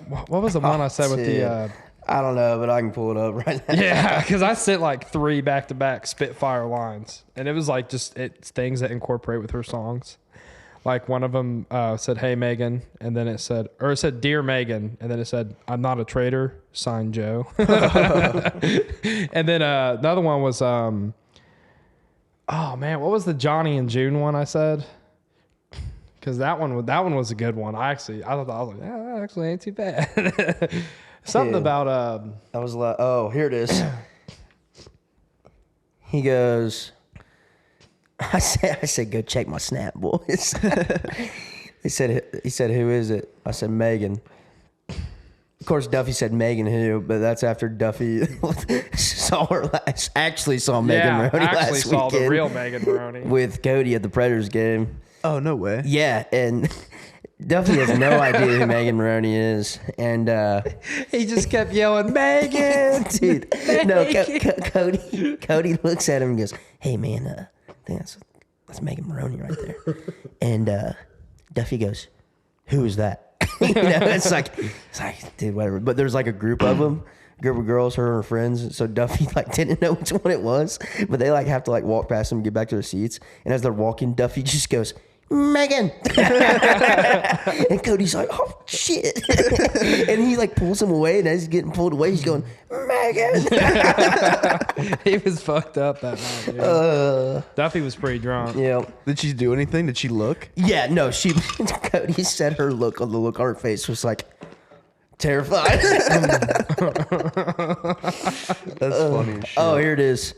what was the one I said with the? I don't know, but I can pull it up right now. Yeah, because I sent like 3 back-to-back Spitfire lines, and it was like it's things that incorporate with her songs. Like one of them said, "Hey Megan," and then it said "Dear Megan," and then it said, "I'm not a traitor, signed Joe." And then another one was, oh man, what was the Johnny and June one I said? Because that one was a good one. I was like, yeah, that actually ain't too bad. Something about I was like, oh, here it is. He goes, I said, go check my snap, boys. He said, who is it? I said, Megan. Of course, Duffy said Megan who, but that's after Duffy actually saw Megan Maroney last weekend. Saw the real Megan Maroney with Cody at the Predators game. Oh, no way. Yeah, and Duffy has no idea who Megan Maroney is, and he just kept yelling, "Megan, dude!" Megan. No, Cody looks at him and goes, "Hey, man, I think that's Megan Maroney right there." And Duffy goes, "Who is that?" It's like, dude, whatever. But there's like a group of them, group of girls, her and her friends. So Duffy like didn't know which one it was, but they like have to like walk past them and get back to their seats. And as they're walking, Duffy just goes, Megan. And Cody's like, oh shit. And he like pulls him away, and as he's getting pulled away, he's going, Megan. He was fucked up that night, dude. Duffy was pretty drunk. Yeah. Did she do anything? Did she look? Yeah, no, Cody said the look on her face was like terrified. That's funny as shit. Oh, here it is.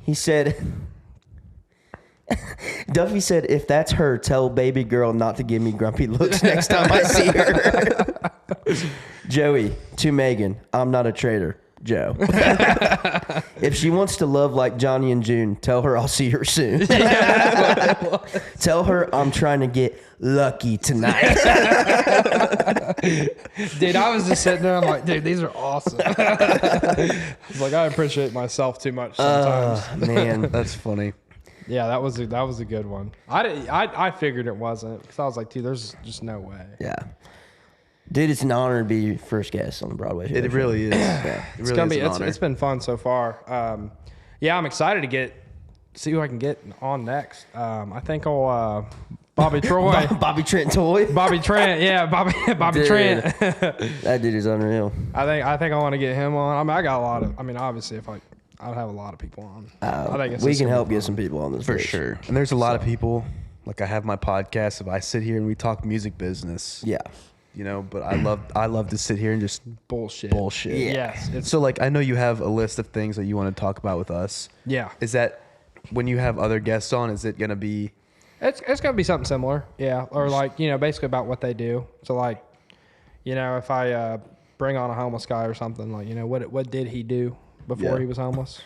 He said, Duffy said, if that's her, tell baby girl not to give me grumpy looks next time I see her. Joey, to Megan, I'm not a traitor. Joe. If she wants to love like Johnny and June, tell her I'll see her soon. Tell her I'm trying to get lucky tonight. Dude, I was just sitting there. I'm like, dude, these are awesome. I was like, I appreciate myself too much sometimes. Man. That's funny. Yeah, that was a good one. I figured it wasn't because I was like, dude, there's just no way. Yeah. Dude, it's an honor to be your first guest on the Broadway Joe Show. It really is. Yeah. It's gonna be. It's been fun so far. Yeah, I'm excited to see who I can get on next. I think I'll Bobby Troy, Bobby Trent Toy. Bobby Trent. Yeah, Bobby Dude, Trent. That dude is unreal. I think I want to get him on. I mean, I got a lot of. I mean, obviously, if I'd have a lot of people on. I think we can help get some people on this for page. sure. And there's a lot of people. Like I have my podcast. If I sit here and we talk music business, Yeah. you know, but I love to sit here and just Bullshit. Yeah. Yes. It's So like I know you have a list of things that you want to talk about with us. yeah. Is that when you have other guests on? Is it gonna be? It's gonna be something similar. Yeah. Or like basically about what they do. So like, if I bring on a homeless guy or something, like what did he do before he was homeless?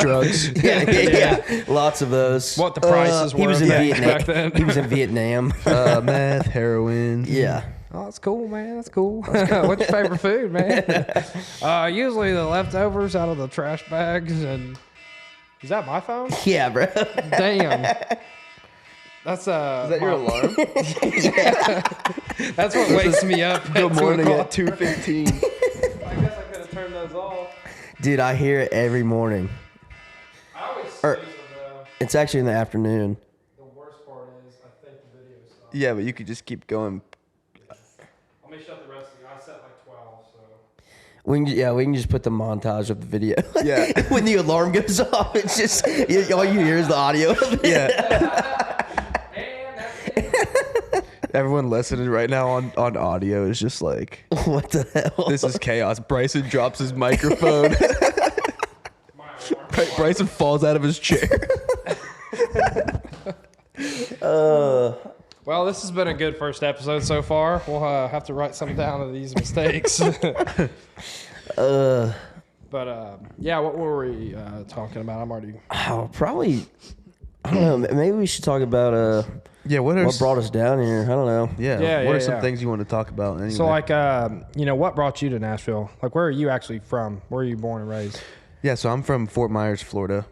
Drugs. Yeah. Lots of those. What the prices were He was in back Vietnam. then. He was in Vietnam. Meth, heroin. Yeah. Oh, that's cool, man. That's cool. What's your favorite food, man? Usually the leftovers out of the trash bags. And is that my phone? Yeah, bro. Damn. That's Is that your alarm? That's what wakes me up. Good morning 2:00. at 2:15. I guess I could have turned those off. Dude, I hear it every morning. I always Or- snooze them, It's actually in the afternoon. though. The worst part is I think the video stopped. Yeah, but you could just keep going. Let me shut the rest of it. I set like 12, so. We can just put the montage of the video. Yeah. When the alarm goes off, it's just all you hear is the audio of it. Yeah. And that's Everyone listening right now on audio is just like, What the hell? this is chaos. Bryson drops his microphone. my alarm. Bryson falls out of his chair. Well, this has been a good first episode so far. We'll have to write something down of these mistakes. But yeah, what were we talking about? I'm already. Probably. I don't know. Maybe we should talk about Yeah, what brought us down here. I don't know. Yeah, what are some yeah. things you want to talk about? Anyway? So like, what brought you to Nashville? Like, where are you actually from? Where are you born and raised? Yeah, so I'm from Fort Myers, Florida.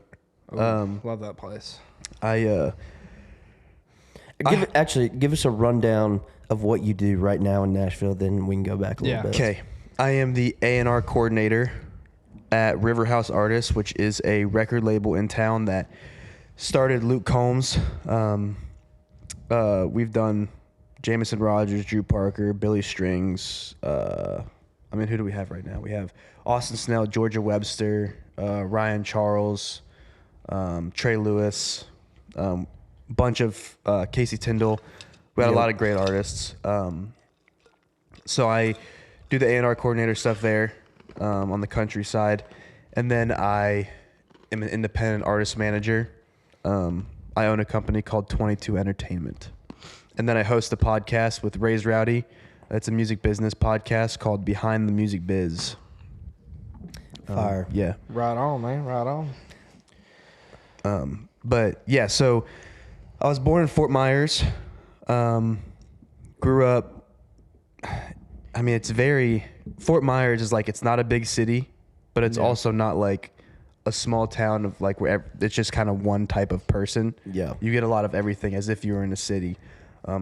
Love that place. Give us a rundown of what you do right now in Nashville. Then we can go back a little bit. Okay, I am the A&R coordinator at River House Artists, which is a record label in town that started Luke Combs. We've done Jameson Rogers, Drew Parker, Billy Strings. Who do we have right now? We have Austin Snell, Georgia Webster, Ryan Charles, Trey Lewis, bunch of Casey Tyndall. We had a lot of great artists. So I do the A&R coordinator stuff there on the country side. And then I am an independent artist manager. I own a company called 22 Entertainment. And then I host a podcast with Raised Rowdy. It's a music business podcast called Behind the Music Biz. Fire. Yeah. Right on, man. Right on. But yeah, so I was born in Fort Myers. Grew up. Fort Myers is like, it's not a big city, but it's also not like a small town of like where it's just kind of one type of person. Yeah. You get a lot of everything as if you were in a city.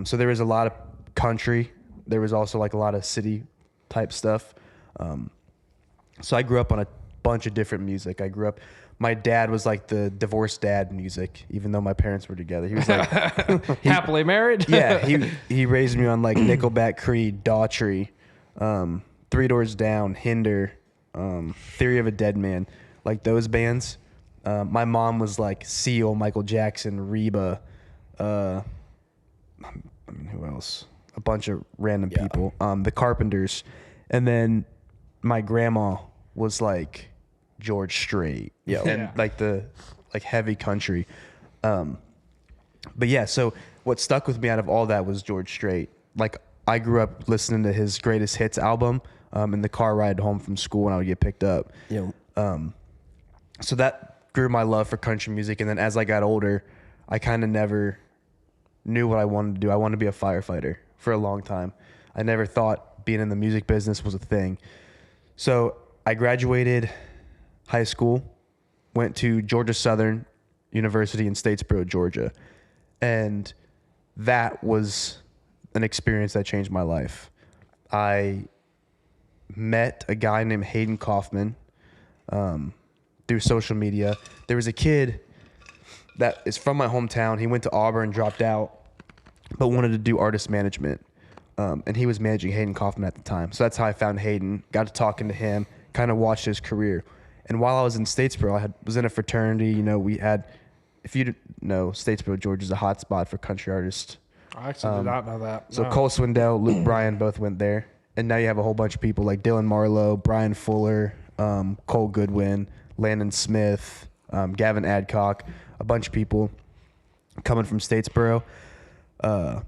So there was a lot of country, there was also like a lot of city type stuff. So I grew up on a bunch of different music. My dad was like the divorced dad music, even though my parents were together. He was like Happily married. yeah, he raised me on like Nickelback, Creed, Daughtry, Three Doors Down, Hinder, Theory of a Dead Man, like those bands. My mom was like Seal, Michael Jackson, Reba, I mean, who else? A bunch of random people. The Carpenters, and then my grandma was like George Strait, and like the heavy country. But yeah, so what stuck with me out of all that was George Strait. Like I grew up listening to his Greatest Hits album in the car ride home from school when I would get picked up. Yeah. So that grew my love for country music, and then as I got older, I kind of never knew what I wanted to do. I wanted to be a firefighter for a long time. I never thought being in the music business was a thing. So I graduated high school, went to Georgia Southern University in Statesboro, Georgia. And that was an experience that changed my life. I met a guy named Hayden Kaufman through social media. There was a kid that is from my hometown. He went to Auburn, dropped out, but wanted to do artist management. And he was managing Hayden Kaufman at the time. So that's how I found Hayden, got to talking to him, kind of watched his career. And while I was in Statesboro, I was in a fraternity. You know, we had, if you know, Statesboro, Georgia is a hot spot for country artists. I actually did not know that. So Cole Swindell, Luke Bryan both went there. And now you have a whole bunch of people like Dylan Marlowe, Brian Fuller, Cole Goodwin, Landon Smith, Gavin Adcock, a bunch of people coming from Statesboro. But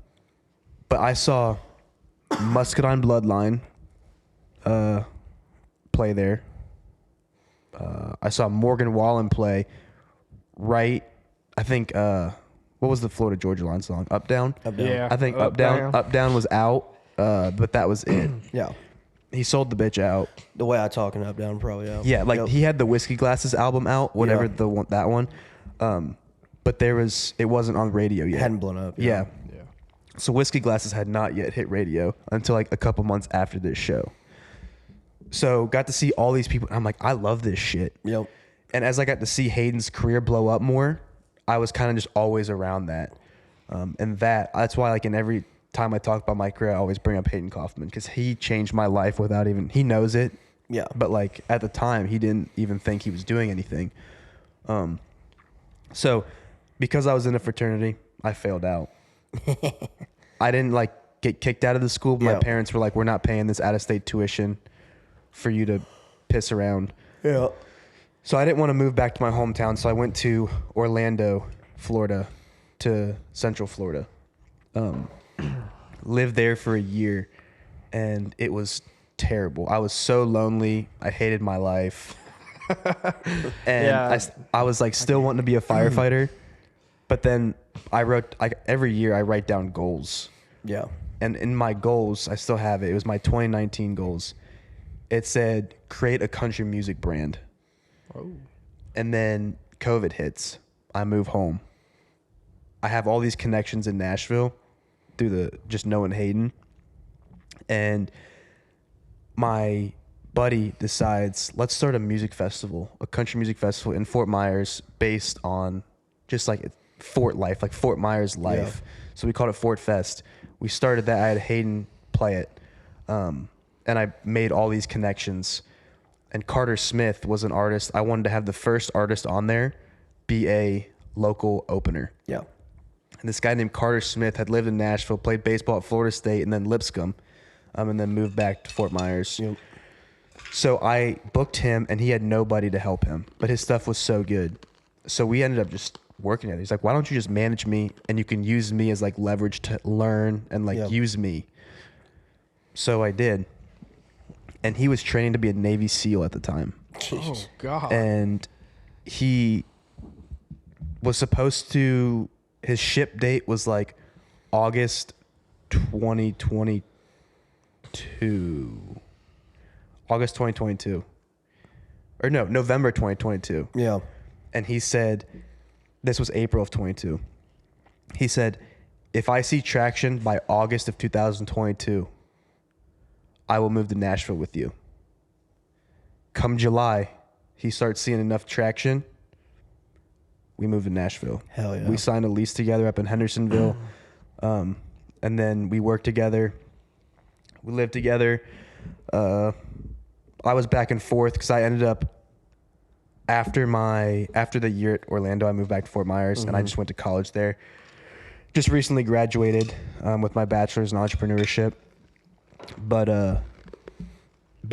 I saw Muscadine Bloodline play there. I saw Morgan Wallen play right, I think, what was the Florida Georgia Line song? Up, Down? Up, Down. Yeah. I think Up, Down was out, but that was it. Yeah. He sold the bitch out. The Way I Talk and Up, Down probably out. Yeah, like Yep. he had the Whiskey Glasses album out, whatever that one. But it wasn't on radio yet. Hadn't blown up. Yeah. Yeah. So Whiskey Glasses had not yet hit radio until like a couple months after this show. So got to see all these people. And I'm like, I love this shit. Yep. And as I got to see Hayden's career blow up more, I was kind of just always around that. And that's why like in every time I talk about my career, I always bring up Hayden Kaufman because he changed my life without even, he knows it. Yeah. But like at the time, he didn't even think he was doing anything. So because I was in a fraternity, I failed out. I didn't like get kicked out of the school. My parents were like, we're not paying this out-of-state tuition for you to piss around. Yeah. So I didn't want to move back to my hometown. So I went to Orlando, Florida, to Central Florida. Lived there for a year, and it was terrible. I was so lonely. I hated my life. And I was like still wanting to be a firefighter. But then every year I write down goals. Yeah. And in my goals, I still have it. It was my 2019 goals. It said, create a country music brand. Oh. And then COVID hits. I move home. I have all these connections in Nashville through just knowing Hayden. And my buddy decides, let's start a music festival, a country music festival in Fort Myers based on just like Fort life, like Fort Myers life. Yeah. So we called it Fort Fest. We started that. I had Hayden play it. And I made all these connections. And Carter Smith was an artist. I wanted to have the first artist on there be a local opener. Yeah. And this guy named Carter Smith had lived in Nashville, played baseball at Florida State and then Lipscomb, and then moved back to Fort Myers. Yep. So I booked him, and he had nobody to help him, but his stuff was so good. So we ended up just working at it. He's like, why don't you just manage me, and you can use me as like leverage to learn and like use me. So I did. And he was training to be a Navy SEAL at the time. Oh, God. And he was supposed to, his ship date was like August 2022. August 2022. Or no, November 2022. Yeah. And he said, this was April of 22. He said, if I see traction by August of 2022, I will move to Nashville with you. Come July, he starts seeing enough traction. We moved to Nashville. Hell yeah. We signed a lease together up in Hendersonville. And then we worked together. We lived together. I was back and forth because I ended up, after the year at Orlando, I moved back to Fort Myers, and I just went to college there. Just recently graduated with my bachelor's in entrepreneurship. But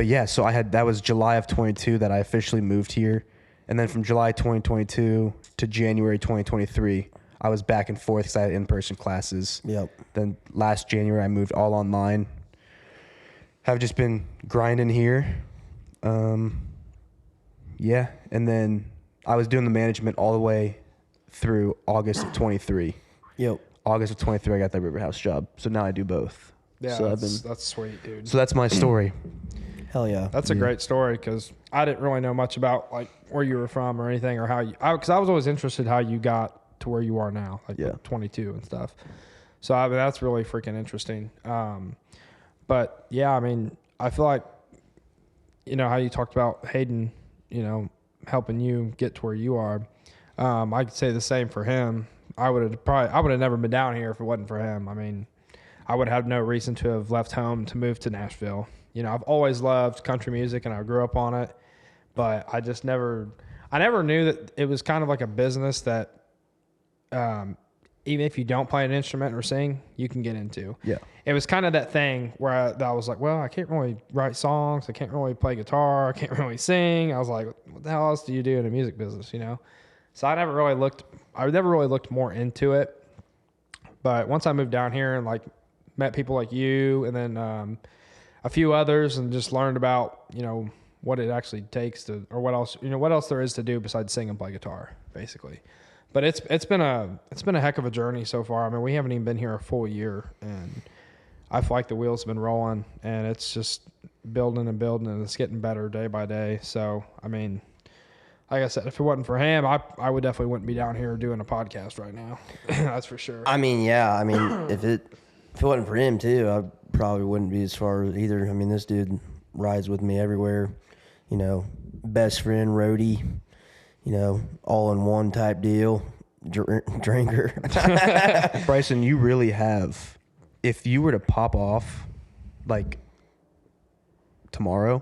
yeah, so that was July of 22 that I officially moved here. And then from July 2022 to January 2023, I was back and forth because I had in-person classes. Yep. Then last January, I moved all online. Have just been grinding here. Yeah. And then I was doing the management all the way through August of 23. Yep. August of 23, I got that River House job. So now I do both. Yeah, so that's sweet, dude. So that's my story. Hell yeah. That's a great story because I didn't really know much about like where you were from or anything or how you. Because I was always interested how you got to where you are now, like Yeah. 22 and stuff. So I mean, that's really freaking interesting. But yeah, I mean, I feel like how you talked about Hayden, helping you get to where you are. I could say the same for him. I would have never been down here if it wasn't for him. I mean, I would have no reason to have left home to move to Nashville. I've always loved country music and I grew up on it, but I never knew that it was kind of like a business that, even if you don't play an instrument or sing, you can get into. Yeah. It was kind of that thing where I was like, well, I can't really write songs. I can't really play guitar. I can't really sing. I was like, what the hell else do you do in a music business, So I never really looked more into it. But once I moved down here and like met people like you and then a few others and just learned about, what it actually takes to, or what else there is to do besides sing and play guitar, basically. But it's been a heck of a journey so far. I mean, we haven't even been here a full year, and I feel like the wheels have been rolling, and it's just building and building, and it's getting better day by day. So, I mean, like I said, if it wasn't for him, I would definitely wouldn't be down here doing a podcast right now. That's for sure. I mean, yeah. I mean, if it wasn't for him too, I probably wouldn't be as far as either. I mean, this dude rides with me everywhere. Best friend, roadie. All in one type deal. Drinker. Bryson, you really have. If you were to pop off, like, tomorrow,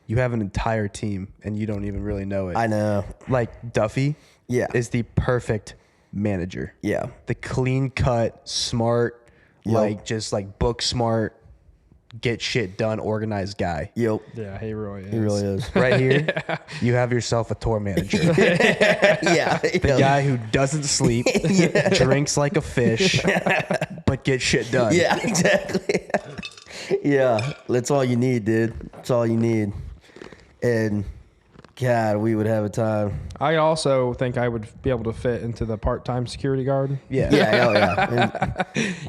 you have an entire team, and you don't even really know it. I know. Like, Duffy is the perfect manager. Yeah. The clean-cut, smart, just book smart, get shit done, organized guy. Yep. Yeah, he really is. He really is. Right here, you have yourself a tour manager. Yeah. The guy who doesn't sleep, drinks like a fish, but gets shit done. Yeah, exactly. Yeah, that's all you need, dude. That's all you need. And God, we would have a time. I also think I would be able to fit into the part-time security guard. Yeah. Yeah, hell yeah.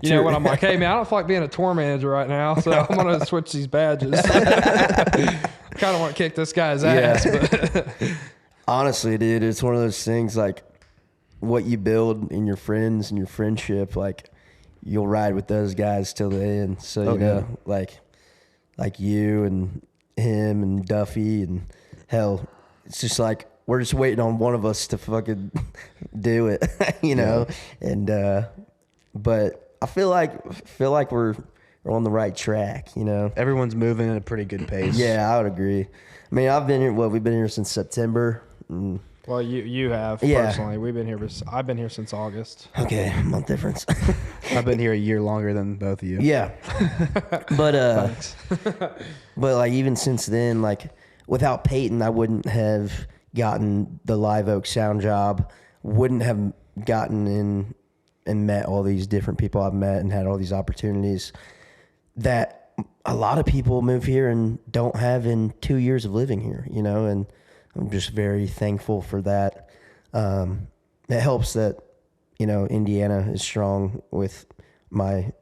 And when I'm like, hey, man, I don't feel like being a tour manager right now, so I'm going to switch these badges. Kind of want to kick this guy's ass. But honestly, dude, it's one of those things like what you build in your friends and your friendship, like you'll ride with those guys till the end. So, like you and him and Duffy and hell, it's just like we're just waiting on one of us to fucking do it, And but I feel like we're on the right track, Everyone's moving at a pretty good pace. Yeah, I would agree. I mean, we've been here since September. well, you have personally. I've been here since August. Okay, month difference. I've been here a year longer than both of you. Yeah. But Thanks. but like even since then, like without Peyton, I wouldn't have gotten the Live Oak sound job, wouldn't have gotten in and met all these different people I've met and had all these opportunities that a lot of people move here and don't have in 2 years of living here, and I'm just very thankful for that. It helps that, Indiana is strong with my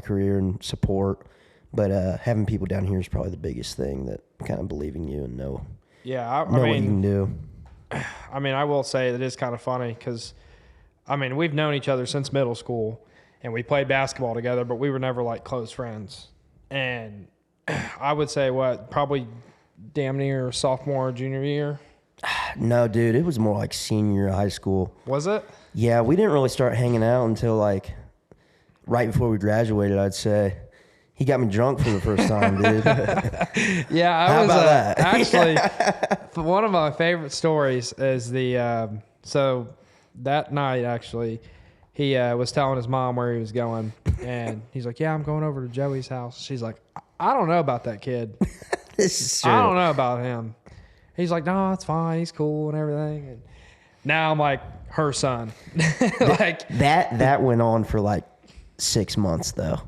career and support, but having people down here is probably the biggest thing that kind of believe in you and know Yeah, what you can do. I mean, I will say that it's kind of funny because, we've known each other since middle school, and we played basketball together, but we were never like close friends. And I would say probably damn near sophomore, junior year. No, dude, it was more like senior year of high school. Was it? Yeah, we didn't really start hanging out until like right before we graduated, I'd say. He got me drunk for the first time, dude. Yeah, How about that? Actually, one of my favorite stories is so that night, actually, he was telling his mom where he was going, and he's like, yeah, I'm going over to Joey's house. She's like, I don't know about that kid. This is true. I don't know about him. He's like, no, it's fine. He's cool and everything. And now I'm like, her son. Like that went on for like 6 months though.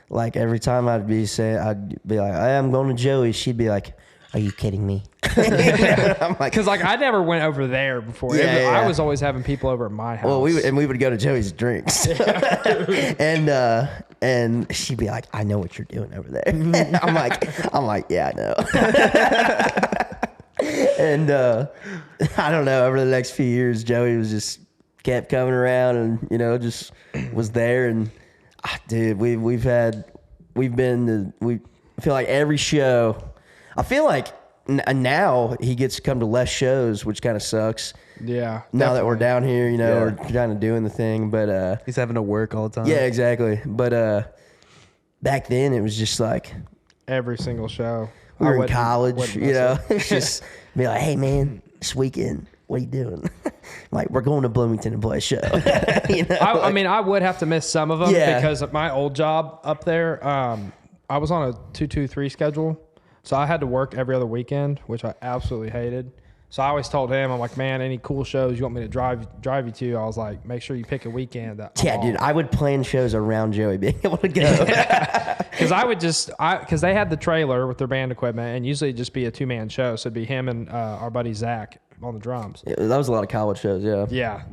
Like every time I'd be like, I'm going to Joey. She'd be like, are you kidding me? I'm like, because like I never went over there before. Yeah. I was always having people over at my house. Well, we would go to Joey's drinks, and she'd be like, I know what you're doing over there. I'm like, yeah, I know. And I don't know. Over the next few years, Joey was just kept coming around, and just was there. And dude, we feel like every show. I feel like now he gets to come to less shows, which kind of sucks. Yeah. Now that we're down here, we're kind of doing the thing, but he's having to work all the time. Yeah, exactly. But back then it was just like every single show. We were in college, It's just be like, hey man, this weekend, what are you doing? Like, we're going to Bloomington to play a show. I mean, I would have to miss some of them because of my old job up there. I was on a 2-2-3 schedule, so I had to work every other weekend, which I absolutely hated. So I always told him, I'm like, man, any cool shows you want me to drive you to? I was like, make sure you pick a weekend. Dude, I would plan shows around Joey being able to go. Because because they had the trailer with their band equipment, and usually it'd just be a 2-man show. So it'd be him and our buddy Zach on the drums. Yeah, that was a lot of college shows, yeah. Yeah,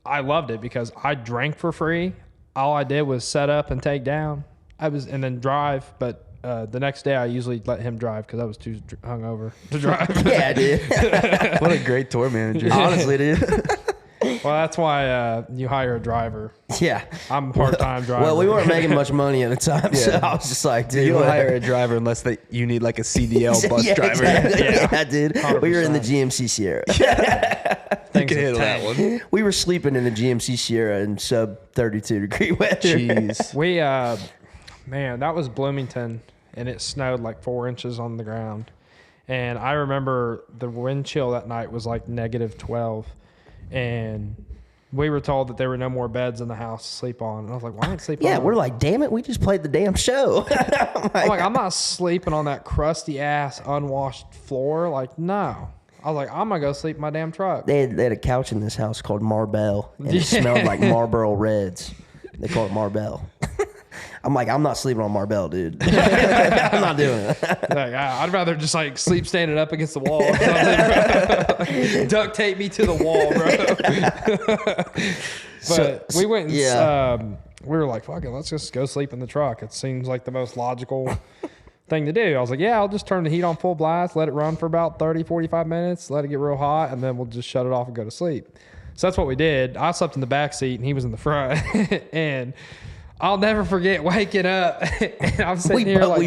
I loved it because I drank for free. All I did was set up and take down. And then drive, but the next day I usually let him drive because I was too hungover to drive. Yeah, dude. What a great tour manager. Honestly, dude. Well, that's why you hire a driver. Yeah. I'm a part-time driver. Well, we weren't making much money at the time, so I was just like, dude. You don't hire a driver unless you need like a CDL bus driver. Exactly. Yeah, dude. 100%. We were in the GMC Sierra. You can handle that one. We were sleeping in the GMC Sierra in sub 32-degree weather. Jeez. We, man, that was Bloomington, and it snowed like 4 inches on the ground. And I remember the wind chill that night was like -12. And we were told that there were no more beds in the house to sleep on. And I was like, why not sleep on? Yeah, we're like, damn it, we just played the damn show. I'm not sleeping on that crusty ass unwashed floor. Like, no. I was like, I'm gonna go sleep in my damn truck. They had a couch in this house called Marbell, and it smelled like Marlboro Reds. They call it Marbell. I'm like, I'm not sleeping on Marbell, dude. I'm not doing it. Like, I'd rather just like sleep standing up against the wall. Duct tape me to the wall, bro. But we went and we were like, fuck it, let's just go sleep in the truck. It seems like the most logical thing to do. I was like, yeah, I'll just turn the heat on full blast, let it run for about 30, 45 minutes, let it get real hot, and then we'll just shut it off and go to sleep. So that's what we did. I slept in the back seat and he was in the front. And I'll never forget waking up. And I'm sitting here we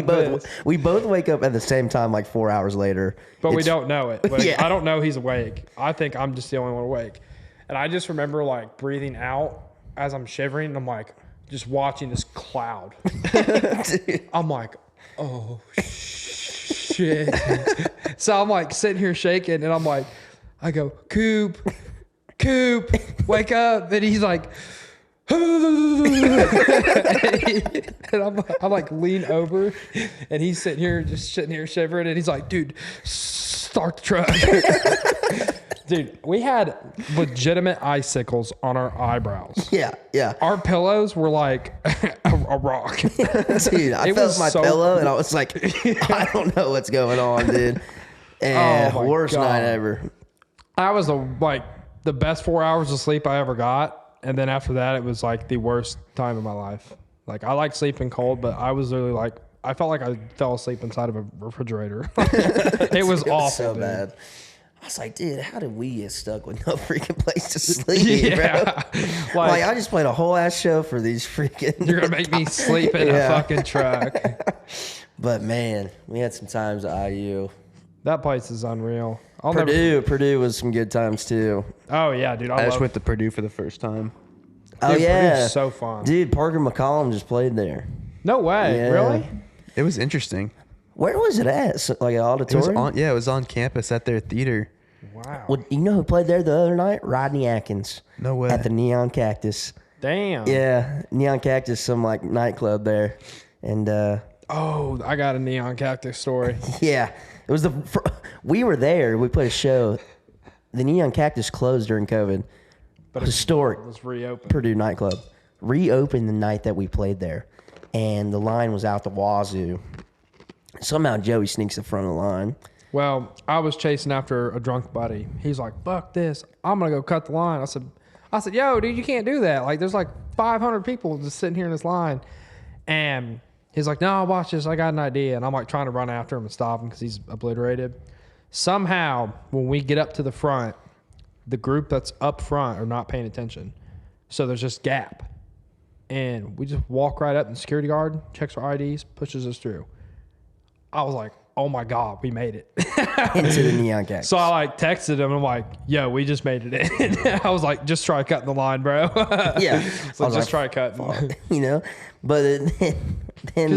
both wake up at the same time, like 4 hours later. But we don't know it. Like, I don't know he's awake. I think I'm just the only one awake. And I just remember like breathing out as I'm shivering. And I'm like, just watching this cloud. I'm like, oh, shit. So I'm like sitting here shaking. And I'm like, I go, Coop, wake up. And he's like, and I'm like lean over, and he's sitting here shivering, and he's like, dude, start the truck. Dude, we had legitimate icicles on our eyebrows. Yeah. Our pillows were like a rock. Dude, I felt my pillow, and I was like, I don't know what's going on, dude. And worst night ever. I was the best 4 hours of sleep I ever got. And then after that, it was like the worst time of my life. Like, I like sleeping cold, but I was literally like, I felt like I fell asleep inside of a refrigerator. It was awful. So bad. was like, dude, how did we get stuck with no freaking place to sleep, Yeah. bro? Like, I just played a whole ass show for these freaking. You're gonna make me sleep in a fucking truck. But man, we had some times at IU. That place is unreal. Purdue was some good times too. Oh yeah, dude. I just went to Purdue for the first time. Oh Dude, yeah, Purdue's so fun. dude. Parker McCollum just played there. No way, Yeah. really? It was interesting. Where was it at? So, like an It was auditorium? it was on campus at their theater. Wow. Well, you know who played there the other night? Rodney Atkins. No way. At the Neon Cactus. Damn. Yeah, Neon Cactus, some like nightclub there, and Oh, I got a Neon Cactus story. yeah, it was we were there. We played a show. The Neon Cactus closed during COVID. But Historic it was reopened. Purdue nightclub reopened the night that we played there, and the line was out the wazoo. Somehow Joey sneaks the front of the line. Well, I was chasing after a drunk buddy. He's like, "Fuck this! I'm gonna go cut the line." I said, "Yo, dude, you can't do that. Like, there's like 500 people just sitting here in this line." And he's like, "No, watch this. I got an idea." And I'm like trying to run after him and stop him because he's obliterated. Somehow, when we get up to the front, the group that's up front are not paying attention. So there's just gap. And we just walk right up, and the security guard checks our IDs, pushes us through. I was like, oh my God, we made it. Into the Neon Cactus. So I like texted him. I'm like, yo, we just made it in. I was like, just try cutting the line, bro. Yeah. So I was just like, try cutting. you know, but then Because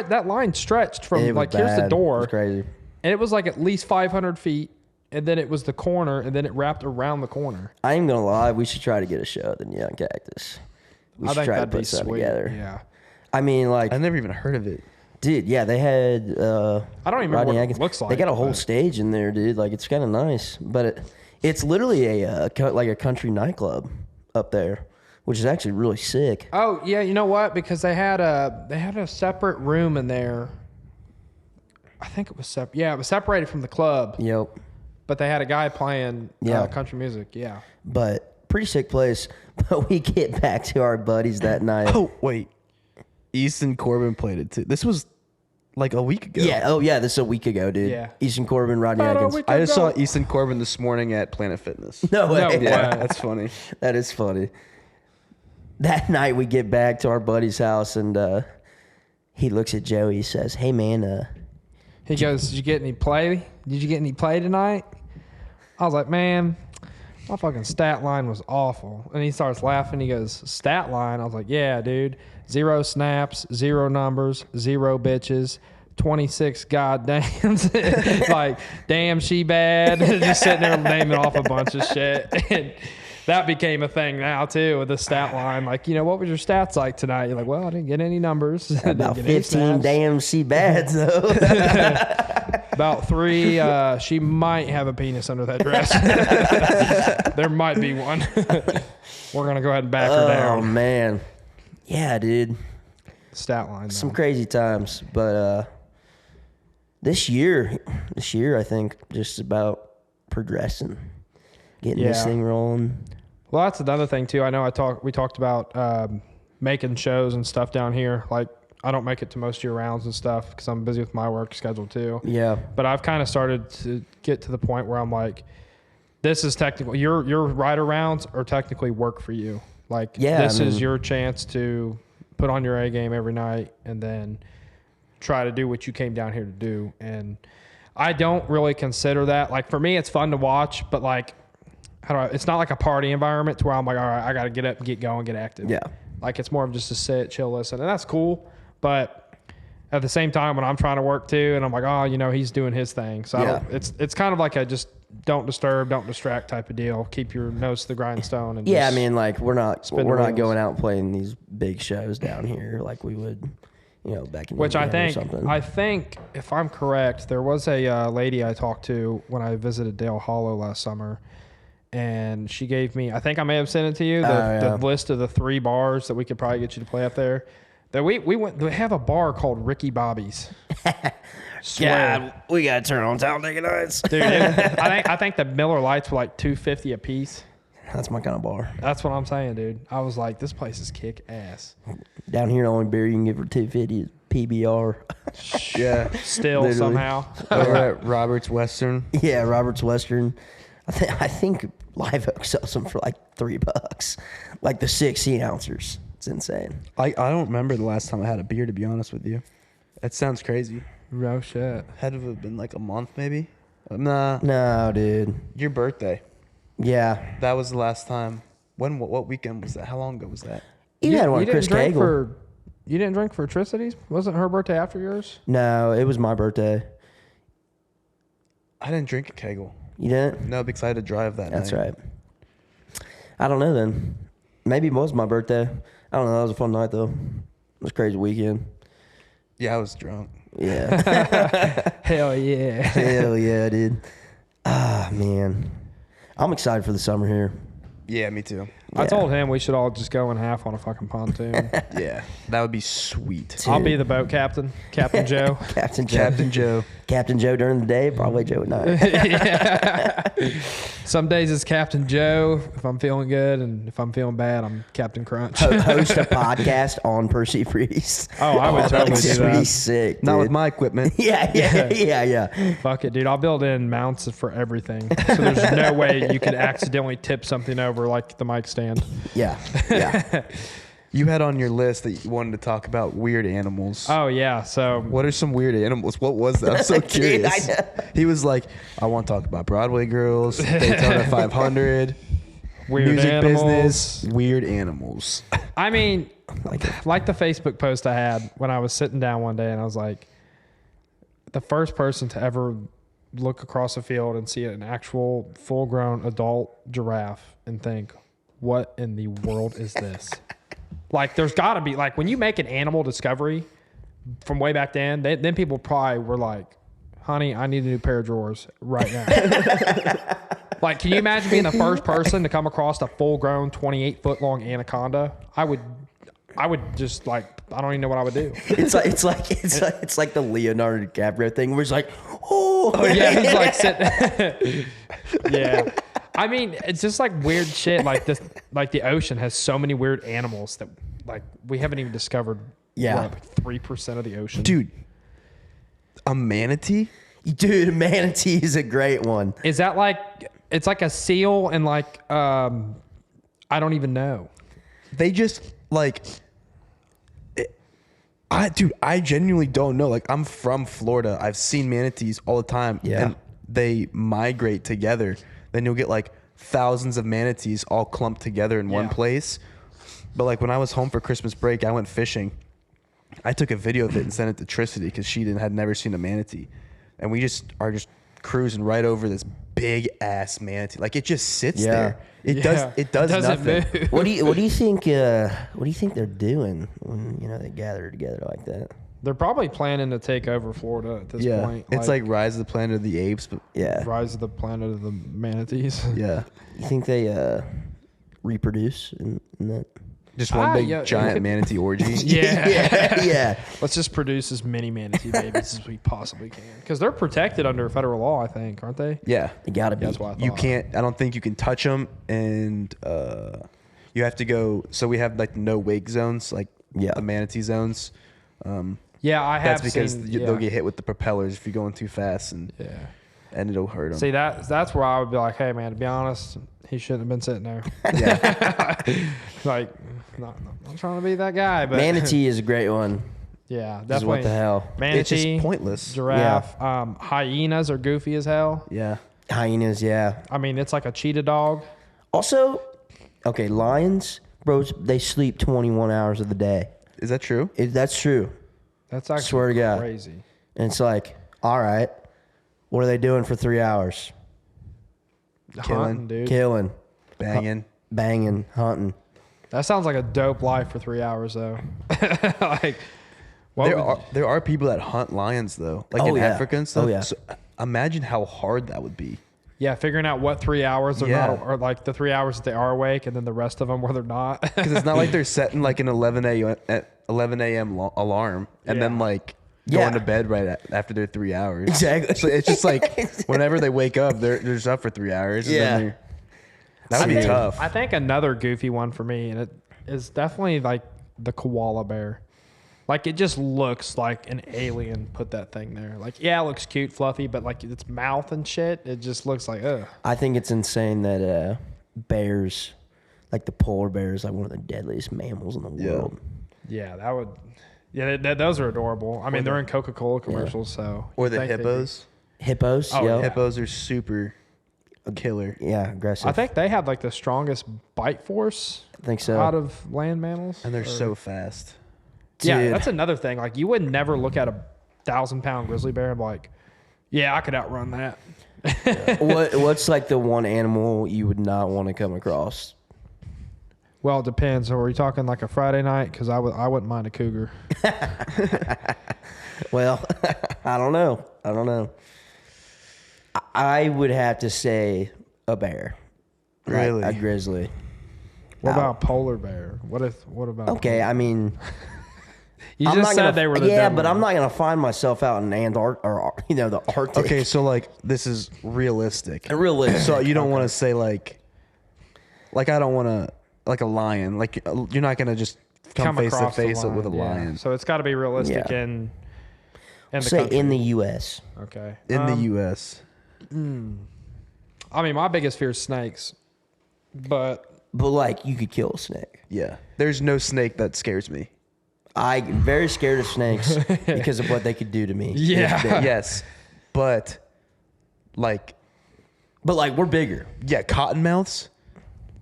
that line stretched from it was like, here's the bad. It door. was crazy. And it was like at least 500 feet. And then it was the corner. And then it wrapped around the corner. I ain't gonna lie, we should try to get a show at the Neon Cactus. We should try to put something together. Yeah. I mean, like, I never even heard of it. dude, yeah, they had. I don't even remember Rodney what Atkins. it looks like. They got a whole but- stage in there, dude. Like, it's kind of nice, but it's literally like a country nightclub up there, which is actually really sick. Oh yeah, you know what? Because they had a separate room in there. I think it was separate. Yeah, it was separated from the club. Yep. But they had a guy playing country music. Yeah. But pretty sick place. But we get back to our buddies that night. Oh wait, Easton Corbin played it too. This was like a week ago. Yeah. Oh yeah. This is a week ago, dude. Yeah. Easton Corbin, Rodney About a Atkins. week I just ago. saw Easton Corbin this morning at Planet Fitness. No way. No way. Yeah, that's funny. That is funny. That night we get back to our buddy's house and he looks at Joey. He says, "Hey man, He goes, "Did you get any play? Did you get any play tonight?" I was like, "Man, my fucking stat line was awful." And he starts laughing. He goes, "Stat line?" I was like, "Yeah, dude. 0 snaps, 0 numbers, 0 bitches, 26 goddams." Like, damn, she bad. Just sitting there naming off a bunch of shit. And that became a thing now, too, with the stat line. Like, you know, what was your stats like tonight? You're like, well, I didn't get any numbers. about 15 damn C-bads though." About 3, she might have a penis under that dress. There might be one. We're going to go ahead and back her Oh down. man. Yeah, dude. Stat line. Some Though. crazy times, but this year I think just about progressing, getting this Yeah. thing rolling. Well, that's another thing, too. I know we talked about making shows and stuff down here. Like, I don't make it to most year rounds and stuff because I'm busy with my work schedule, too. Yeah. But I've kind of started to get to the point where I'm like, this is technically, your rider rounds are technically work for you. Like, this is your chance to put on your A game every night and then try to do what you came down here to do. And I don't really consider that. Like, for me, it's fun to watch, but like, it's not like a party environment to where I'm like, all right, I got to get up and get going, get active. Yeah. Like, it's more of just to sit, chill, listen. And that's cool. But at the same time, when I'm trying to work too, and I'm like, oh, you know, he's doing his thing. So Yeah. it's kind of like a just don't disturb, don't distract type of deal. Keep your nose to the grindstone. And Yeah, I just mean, like we're not spin the wheels. going out and playing these big shows down here like we would, you know, back in which Indiana or something. I think if I'm correct, there was a lady I talked to when I visited Dale Hollow last summer, and she gave me, I think I may have sent it to you, the list of the 3 bars that we could probably get you to play up there. That we went. They have a bar called Ricky Bobby's. Swear. God, we gotta turn on Talladega Nights. Dude, I think the Miller Lights were like $2.50 a piece. That's my kind of bar. That's what I'm saying, dude. I was like, this place is kick ass. Down here, the only beer you can get for $2.50 is PBR. Yeah. Still Literally. somehow. Over at Robert's Western. Yeah, Robert's Western. I think Live Oak sells them for like $3, like the 16 ounces. It's insane. I don't remember the last time I had a beer, to be honest with you. That sounds crazy. Oh shit. Had to have been like a month, maybe. Nah. No, dude. Your birthday. Yeah, That was the last time. What weekend was that? How long ago was that? you had one, Chris Cagle. You didn't drink for Tricity's? Wasn't her birthday after yours? No, it was my birthday. I didn't drink a Cagle. You didn't? No, because I had to drive that That's night. right. I don't know then. Maybe it was my birthday. I don't know. That was a fun night though. It was a crazy weekend. Yeah, I was drunk. Yeah. Hell yeah. Hell yeah, dude. Ah, man. I'm excited for the summer here. Yeah, me too. I told him we should all just go in half on a fucking pontoon. Yeah, that would be sweet. I'll be the boat captain, Captain Joe. Captain Joe. Captain Joe. Captain Joe during the day, Broadway Joe at night. Some days it's Captain Joe if I'm feeling good, and if I'm feeling bad, I'm Captain Crunch. Host a podcast on Percy Priest. Oh, I would totally do That'd that. be sick, Not dude. with my equipment. Yeah. Fuck it, dude. I'll build in mounts for everything. So there's no way you could accidentally tip something over like the mic stand. Yeah. You had on your list that you wanted to talk about weird animals. Oh, yeah. So What are some weird animals? What was that? I'm so Dude, curious. I know. He was like, I want to talk about Broadway girls, Daytona 500, weird music animals. business, weird animals. I mean, like the Facebook post I had when I was sitting down one day and I was like, the first person to ever look across a field and see an actual full-grown adult giraffe and think, what in the world is this? Like, there's got to be, like, when you make an animal discovery from way back then, then people probably were like, honey, I need a new pair of drawers right now. Like, can you imagine being the first person to come across a full-grown 28-foot-long anaconda? I would just, like, I don't even know what I would do. It's like the Leonardo DiCaprio thing where he's like, oh Yeah, he's like sitting. Yeah. I mean, it's just like weird shit. Like this, like the ocean has so many weird animals that like we haven't even discovered. Yeah. Like 3% of the ocean. Dude, a manatee? Dude, a manatee is a great one. Is that like it's like a seal and like I don't even know. They just like I genuinely don't know. Like, I'm from Florida. I've seen manatees all the time. Yeah. And they migrate together. Then you'll get like thousands of manatees all clumped together in one place. But like when I was home for Christmas break, I went fishing. I took a video of it and sent it to Trissity because she had never seen a manatee. And we just are just cruising right over this big ass manatee. Like, it just sits there. It does doesn't nothing. move. What do you think they're doing when they gather together like that? They're probably planning to take over Florida at this point. It's like Rise of the Planet of the Apes, but Yeah. Rise of the Planet of the Manatees. yeah. You think they reproduce in that? Just one big yeah, giant it- manatee orgy. Yeah. Let's just produce as many manatee babies as we possibly can. Because they're protected under federal law, I think, aren't they? Yeah. They gotta be. That's why I thought. You can't, I don't think you can touch them, and you have to go, so we have like no wake zones, like Yeah. the manatee zones. Yeah, I have That's because seen. they'll get hit with the propellers if you're going too fast, and it'll hurt them. See, that's where I would be like, hey, man, to be honest, he shouldn't have been sitting there. Yeah. Like, not trying to be that guy, but Manatee is a great one. yeah, This is definitely. what the hell. Manatee, It's just pointless. giraffe, hyenas are goofy as hell. Yeah. Hyenas, yeah. I mean, it's like a cheetah dog. Also, okay, lions, bro, they sleep 21 hours of the day. Is that true? That's true. That's actually Swear to God. crazy. And it's like, all right, what are they doing for 3 hours? Hunting, dude. Killing, Banging. banging, hunting. That sounds like a dope life for 3 hours, though. Like, what would- There are people that hunt lions, though, like Oh, in yeah. Africa and stuff. Oh, yeah. So imagine how hard that would be. yeah, figuring out what 3 hours they're Yeah. not, or like the 3 hours that they are awake, and then the rest of them where they're not. Because it's not like they're setting like an 11 a.m. Alarm and then like Yeah. going to bed right after their 3 hours. Exactly. So it's just like whenever they wake up, they're just up for 3 hours. And Yeah. then that would be think- tough. I think another goofy one for me, and it is definitely like the koala bear. Like, it just looks like an alien put that thing there. Like, yeah, it looks cute, fluffy, but like its mouth and shit, it just looks like, ugh. I think it's insane that bears, like the polar bear, is like one of the deadliest mammals in the world. Yeah, that would. Yeah, those are adorable. I mean, they're in Coca-Cola commercials, so. Or the hippos. Hippos? Oh, yeah. Hippos are super killer. Yeah, aggressive. I think they have like the strongest bite force I think so. out of land mammals. And they're so fast. Yeah, Dude. that's another thing. Like, you would never look at a 1,000-pound grizzly bear and be like, yeah, I could outrun that. What's like the one animal you would not want to come across? Well, it depends. So are we talking like a Friday night? Because I wouldn't mind a cougar. Well, I don't know. I would have to say a bear. Really? A grizzly. What about a polar bear? What about? Okay, I mean, You I'm just not said gonna, they were the yeah, deadly but I'm ones. not gonna find myself out in Antarctica or the Arctic. Okay, so like this is realistic. Realistic. So you don't want to say like I don't want to like a lion. Like you're not gonna just come face to across the face with a line, yeah. lion So it's got to be realistic Yeah. in the say country. in the U.S. Okay. in the U.S. I mean, my biggest fear is snakes, but But like, you could kill a snake. Yeah, there's no snake that scares me. I'm very scared of snakes because of what they could do to me. Yeah. Yes, but like But like, we're bigger. yeah, cottonmouths,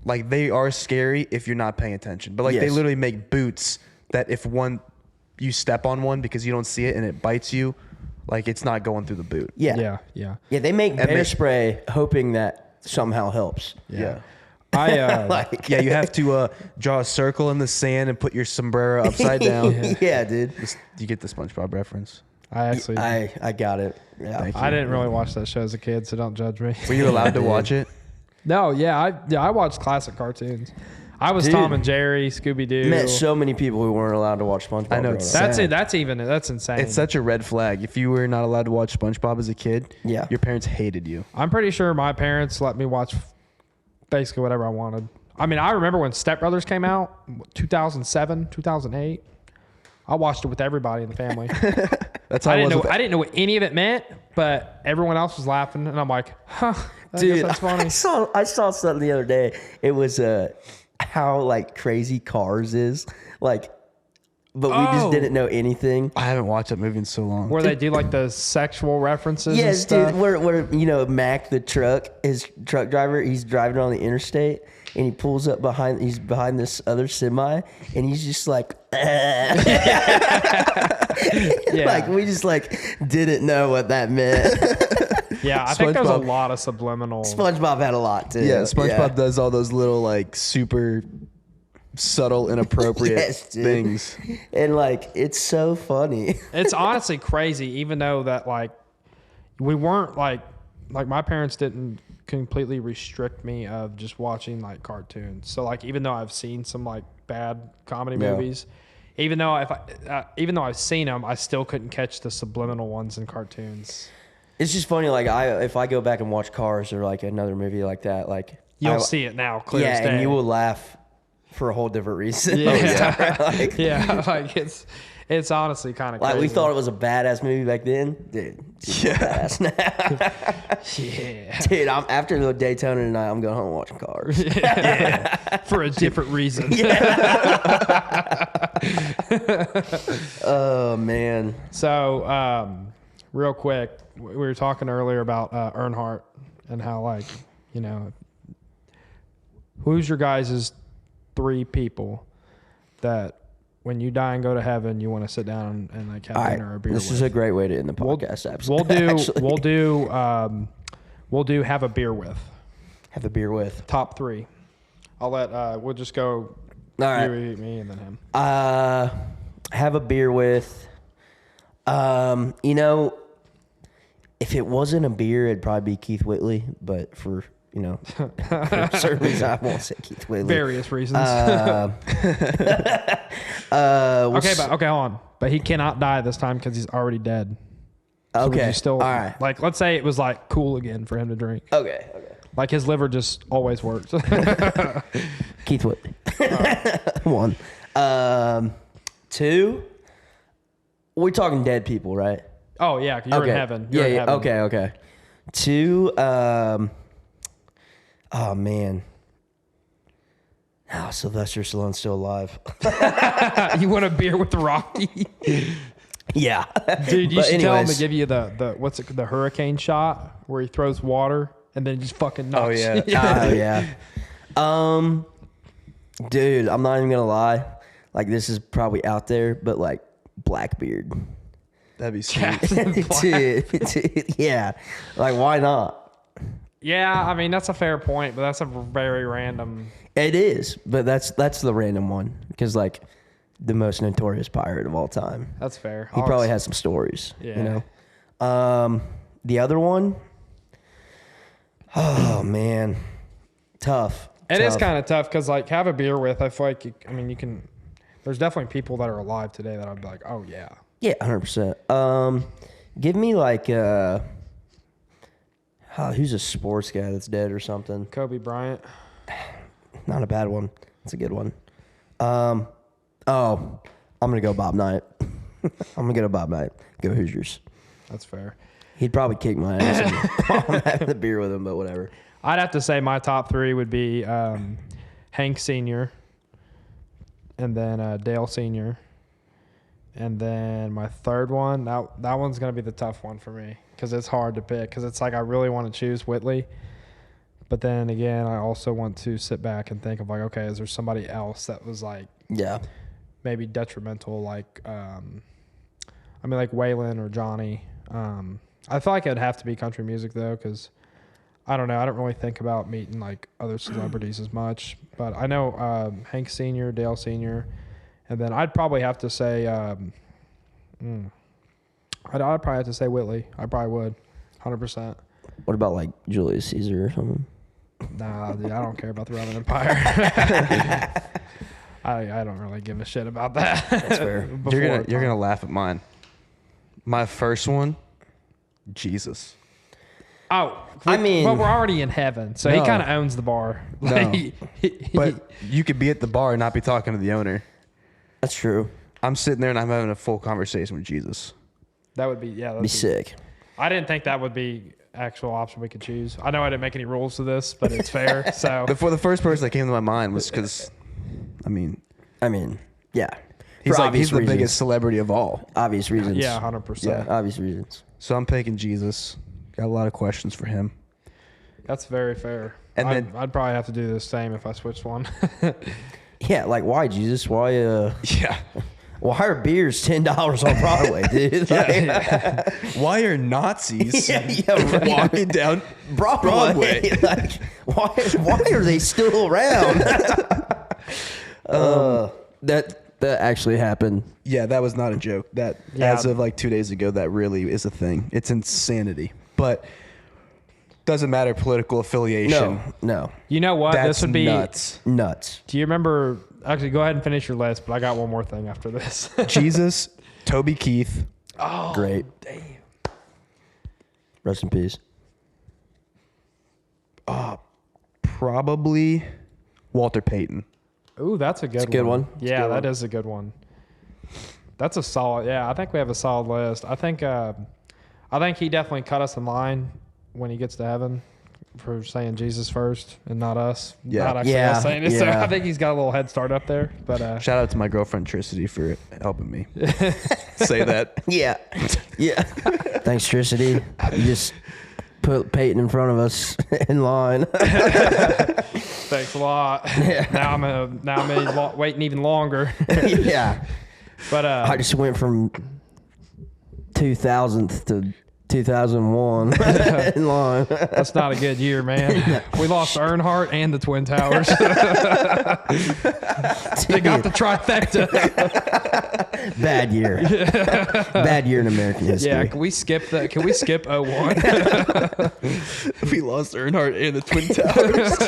like they are scary if you're not paying attention. But like they Yes. literally make boots that if you step on one because you don't see it and it bites you, like it's not going through the boot. Yeah. yeah. They make And bear they- spray hoping that somehow helps. Yeah. I Like, Yeah, you have to draw a circle in the sand and put your sombrero upside down. yeah, dude. You get the SpongeBob reference. I actually I got it. Yeah. Thank you. I didn't really watch that show as a kid, so don't judge me. Were you allowed to watch it? No, I watched classic cartoons. I was Dude. Tom and Jerry, Scooby Doo. Met so many people who weren't allowed to watch SpongeBob. I know, growing it's up. That's sad. it. That's insane. It's such a red flag. If you were not allowed to watch SpongeBob as a kid, Yeah. your parents hated you. I'm pretty sure my parents let me watch basically whatever I wanted. I mean, I remember when Step Brothers came out, 2007, 2008. I watched it with everybody in the family. That's how I I didn't was. know. I didn't know what any of it meant, but everyone else was laughing, and I'm like, "Huh, I Dude, guess that's funny." I saw something the other day. It was how like crazy Cars is. Like, but we just Oh. didn't know anything. I haven't watched that movie in so long. Where they do like the sexual references. and Yes, stuff. dude. Where Mac the his truck driver, he's driving on the interstate and he pulls up behind. He's behind this other semi, and he's just like, Yeah. like we just like didn't know what that meant. Yeah, I think there's a SpongeBob- lot of subliminal. SpongeBob had a lot too. Yeah, SpongeBob does all those little like super subtle, inappropriate Yes, dude. things. And like it's so funny. It's honestly crazy, even though that like we weren't like my parents didn't completely restrict me of just watching like cartoons. So like even though I've seen some like bad comedy Yeah. movies, even though even though I've seen them, I still couldn't catch the subliminal ones in cartoons. It's just funny. Like if I go back and watch Cars or like another movie like that, like You'll see it now, clear as yeah, day. and you will laugh for a whole different reason. Yeah. like, Yeah, like it's honestly kind of like crazy. we thought it was a badass movie back then, dude. It's badass now. Yeah. Dude, after the Daytona tonight, I'm going home and watching Cars. Yeah, for a different reason. Oh man. So, real quick, we were talking earlier about Earnhardt and how, like, you know, who's your guys' 3 people that when you die and go to heaven, you want to sit down and like have All dinner or right, beer this with? is a great way to end the podcast. We'll Absolutely. we'll do have a beer with. Have a beer with. Top 3. I'll let we'll just go. All right. You, me, and then him. Have a beer with. You know, if it wasn't a beer, it'd probably be Keith Whitley. But for for certain reasons, I won't say Keith Whitley. Various reasons. We'll okay, hold on. But he cannot die this time because he's already dead. So would okay. you still, All right. like, let's say it was like cool again for him to drink. Okay. Like his liver just always works. Keith Whitley. 1. 2. We're talking dead people, right? Oh yeah, you're in heaven. You're in heaven. Okay. 2, oh man. Oh, Sylvester Stallone's still alive. You want a beer with Rocky? Yeah. Dude, you should tell him to give you the hurricane shot where he throws water and then he just fucking knocks. Oh yeah. Oh yeah. Dude, I'm not even gonna lie. Like, this is probably out there, but like Blackbeard. That'd be sweet. Dude, yeah. Like, why not? Yeah, I mean that's a fair point, but that's a very random. It is, but that's the random one because like the most notorious pirate of all time. That's fair. He probably has some stories. Yeah. You know. The other one. Oh man, tough. It is kind of tough because like have a beer with. I feel like you can. There's definitely people that are alive today that I'd be like, oh yeah. Yeah, 100%. Give me like who's a sports guy that's dead or something? Kobe Bryant. Not a bad one. It's a good one. I'm gonna go Bob Knight. I'm gonna go Bob Knight. Go Hoosiers. That's fair. He'd probably kick my ass while I'm having the beer with him, but whatever. I'd have to say my top 3 would be Hank Sr. and then Dale Sr. And then my third one, that one's going to be the tough one for me because it's hard to pick because it's like I really want to choose Whitley. But then again, I also want to sit back and think of like, okay, is there somebody else that was like maybe detrimental like like Waylon or Johnny. I feel like it'd have to be country music though because I don't know. I don't really think about meeting like other celebrities as much. But I know Hank Sr., Dale Sr., and then I'd probably have to say, I'd probably have to say Whitley. I probably would, 100%. What about like Julius Caesar or something? Nah, dude, I don't care about the Roman Empire. I don't really give a shit about that. That's fair. You're gonna laugh at mine. My first one, Jesus. Oh, but we're already in heaven, so he kind of owns the bar. No. But you could be at the bar and not be talking to the owner. That's true. I'm sitting there and I'm having a full conversation with Jesus. That would be That'd be sick. I didn't think that would be actual option we could choose. I know I didn't make any rules to this, but it's fair. So the first person that came to my mind was because, yeah. He's the biggest celebrity of all. Obvious reasons. Yeah, 100%. Yeah, obvious reasons. So I'm picking Jesus. Got a lot of questions for him. That's very fair. And then I'd probably have to do the same if I switched one. Yeah, like why Jesus? Why? Yeah. Why are beers $10 on Broadway, dude? Like, why are Nazis right. walking down Broadway? Like, why are they still around? That actually happened. Yeah, that was not a joke. That as of like 2 days ago, that really is a thing. It's insanity. But doesn't matter political affiliation. No. You know what? That's This would be nuts. Do you remember? Actually, go ahead and finish your list, but I got one more thing after this. Jesus, Toby Keith. Oh, great. Damn. Rest in peace. Probably Walter Payton. Ooh, that's a good one. Good one. Yeah, that is a good one. That's a solid. Yeah, I think we have a solid list. I think he definitely cut us in line when he gets to heaven for saying Jesus first and not us. Yeah. Not actually us saying it. So I think he's got a little head start up there. But shout out to my girlfriend Trissity for helping me say that. Yeah. Thanks, Trissity. You just put Peyton in front of us in line. Thanks a lot. Yeah. Now I'm waiting even longer. Yeah. But I just went from 2000th to 2001 in line. That's not a good year, man. We lost Earnhardt and the Twin Towers. They got the trifecta. Bad year. Bad year in American history. Yeah, can we skip that? Can we skip 01? We lost Earnhardt and the Twin Towers.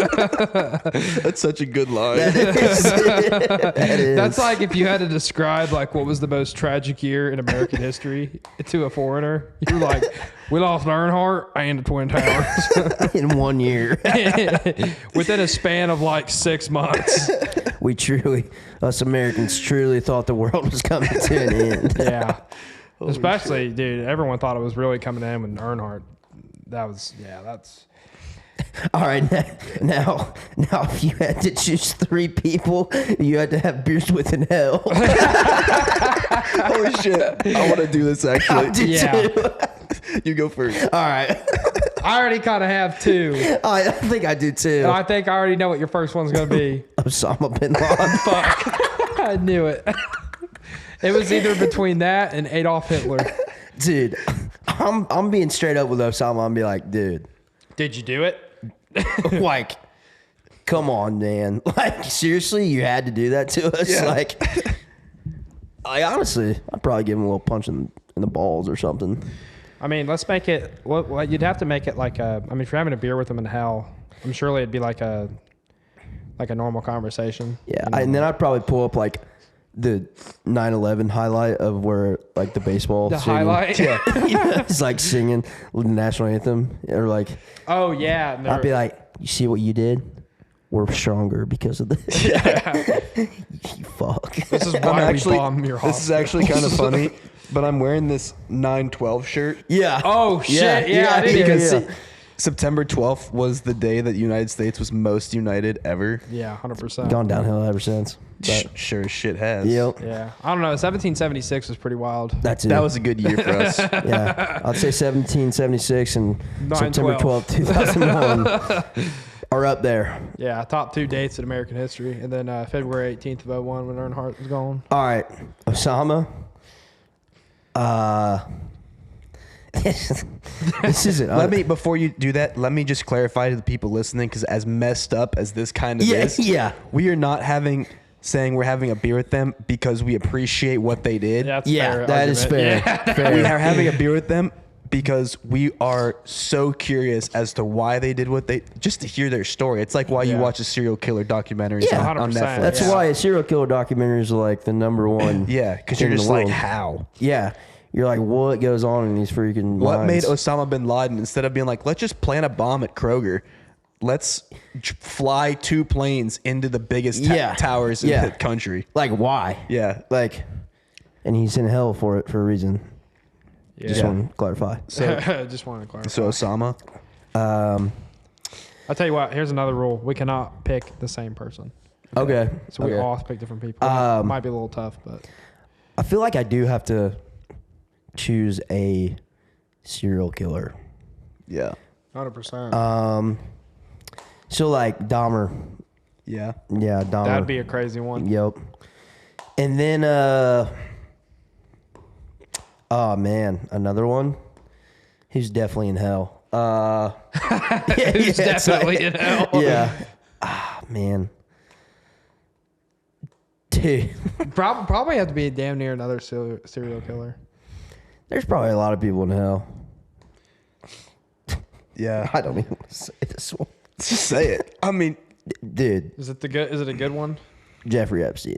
That's such a good line. That is. That's like if you had to describe like what was the most tragic year in American history to a foreigner. You're like, we lost Earnhardt and the Twin Towers in 1 year. within a span of like 6 months. Us Americans truly thought the world was coming to an end. Yeah. Especially, dude, everyone thought it was really coming in with Earnhardt. That's. All right, now, if you had to choose 3 people you had to have beers with in hell. Holy shit. I want to do this actually. I do Yeah. too. You go first. All right. I already kind of have 2. I think I do too. And I think I already know what your first one's going to be. Osama bin Laden. Fuck. I knew it. It was either between that and Adolf Hitler. Dude, I'm being straight up with Osama. I'm be like, dude, Did you do it? like, come on, man. Like, seriously, you had to do that to us? Yeah. Like, I honestly, I'd probably give him a little punch in the balls or something. I mean, let's make it. Well, you'd have to make it like a. I mean, if you're having a beer with him in hell, I'm surely it'd be like a normal conversation. Yeah, you know? and then I'd probably pull up like the 9/11 highlight of where like the baseball The stadium- highlight? Yeah, it's like singing the national anthem or like Oh yeah. I'd be like, you see what you did? We're stronger because of this. Yeah. You fuck. This is why we bomb your hospital. This is actually kind of funny, but I'm wearing this 9/12 shirt. Yeah. Oh shit! Yeah, I didn't even Because see. September 12th was the day that the United States was most united ever. Yeah, 100%. Gone downhill ever since. But, Sure as shit has. yep. Yeah, I don't know. 1776 was pretty wild. That's it. That was a good year for us. Yeah. I'd say 1776 and 9/12. September 12th, 2001 are up there. Yeah, top 2 dates in American history, and then February 18th of 01 when Earnhardt was gone. All right. Osama. This isn't. Before you do that, let me just clarify to the people listening, because as messed up as this kind of is, Yeah. we are not saying we're having a beer with them because we appreciate what they did. That's Yeah, fair that is argument. fair. Yeah. Fair. We are having a beer with them because we are so curious as to why they did what they, just to hear their story. It's like why you Yeah. watch a serial killer documentary Yeah. on 100%. Netflix. That's Yeah. why serial killer documentaries are like the number one. Yeah, because in you're the just like, world. how? Yeah. You're like, what goes on in these freaking What made minds? Osama bin Laden, instead of being like, let's just plant a bomb at Kroger, let's fly 2 planes into the biggest towers in Yeah. the country? Like, why? Yeah. Like, and he's in hell for it for a reason. Yeah. Just want to clarify. Just wanted to clarify. So Osama? I'll tell you what. Here's another rule: we cannot pick the same person. Okay. So we Okay. all pick different people. Might be a little tough, but I feel like I do have to choose a serial killer. Yeah. 100%. So like Dahmer. Yeah. Yeah, Dahmer. That'd be a crazy one. Yep. And then oh man, another one. Who's definitely in hell. Who's definitely in hell? Yeah. Man. Dude. Probably have to be damn near another serial killer. There's probably a lot of people in hell. Yeah. I don't even want to say this one. Just say it. I mean, Dude, Is it a good one? Jeffrey Epstein.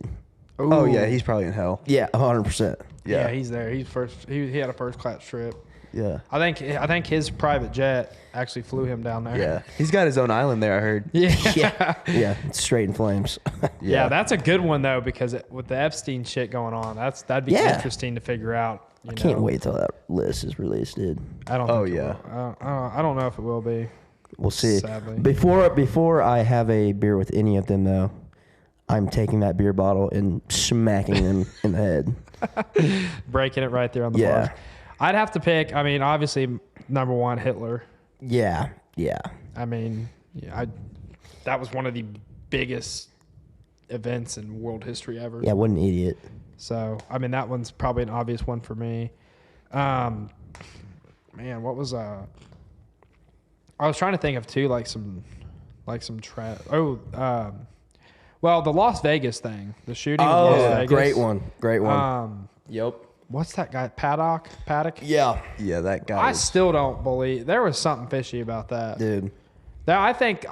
oh Ooh. yeah, he's probably in hell. Yeah, 100%. Yeah, he's there. He's first. He had a first class trip. Yeah. I think his private jet actually flew him down there. Yeah. He's got his own island there, I heard. Yeah. Yeah, it's straight in flames. Yeah, that's a good one though, because with the Epstein shit going on, that'd be Yeah. interesting to figure out. I can't wait till that list is released, dude. I don't. Oh, think it yeah. will. I don't know if it will be. We'll see. Sadly. Before I have a beer with any of them, though, I'm taking that beer bottle and smacking them in the head. Breaking it right there on the Yeah. bar. I'd have to pick. I mean, obviously, number one, Hitler. Yeah. I mean, that was one of the biggest events in world history ever. Yeah, what an idiot. So, I mean, that one's probably an obvious one for me. Man, what was I was trying to think of too, well, the Las Vegas thing, the shooting. of Las Vegas. Great one. Yep. What's that guy? Paddock? Yeah, Yeah, that guy. I still don't believe there was something fishy about that. dude. Now, I think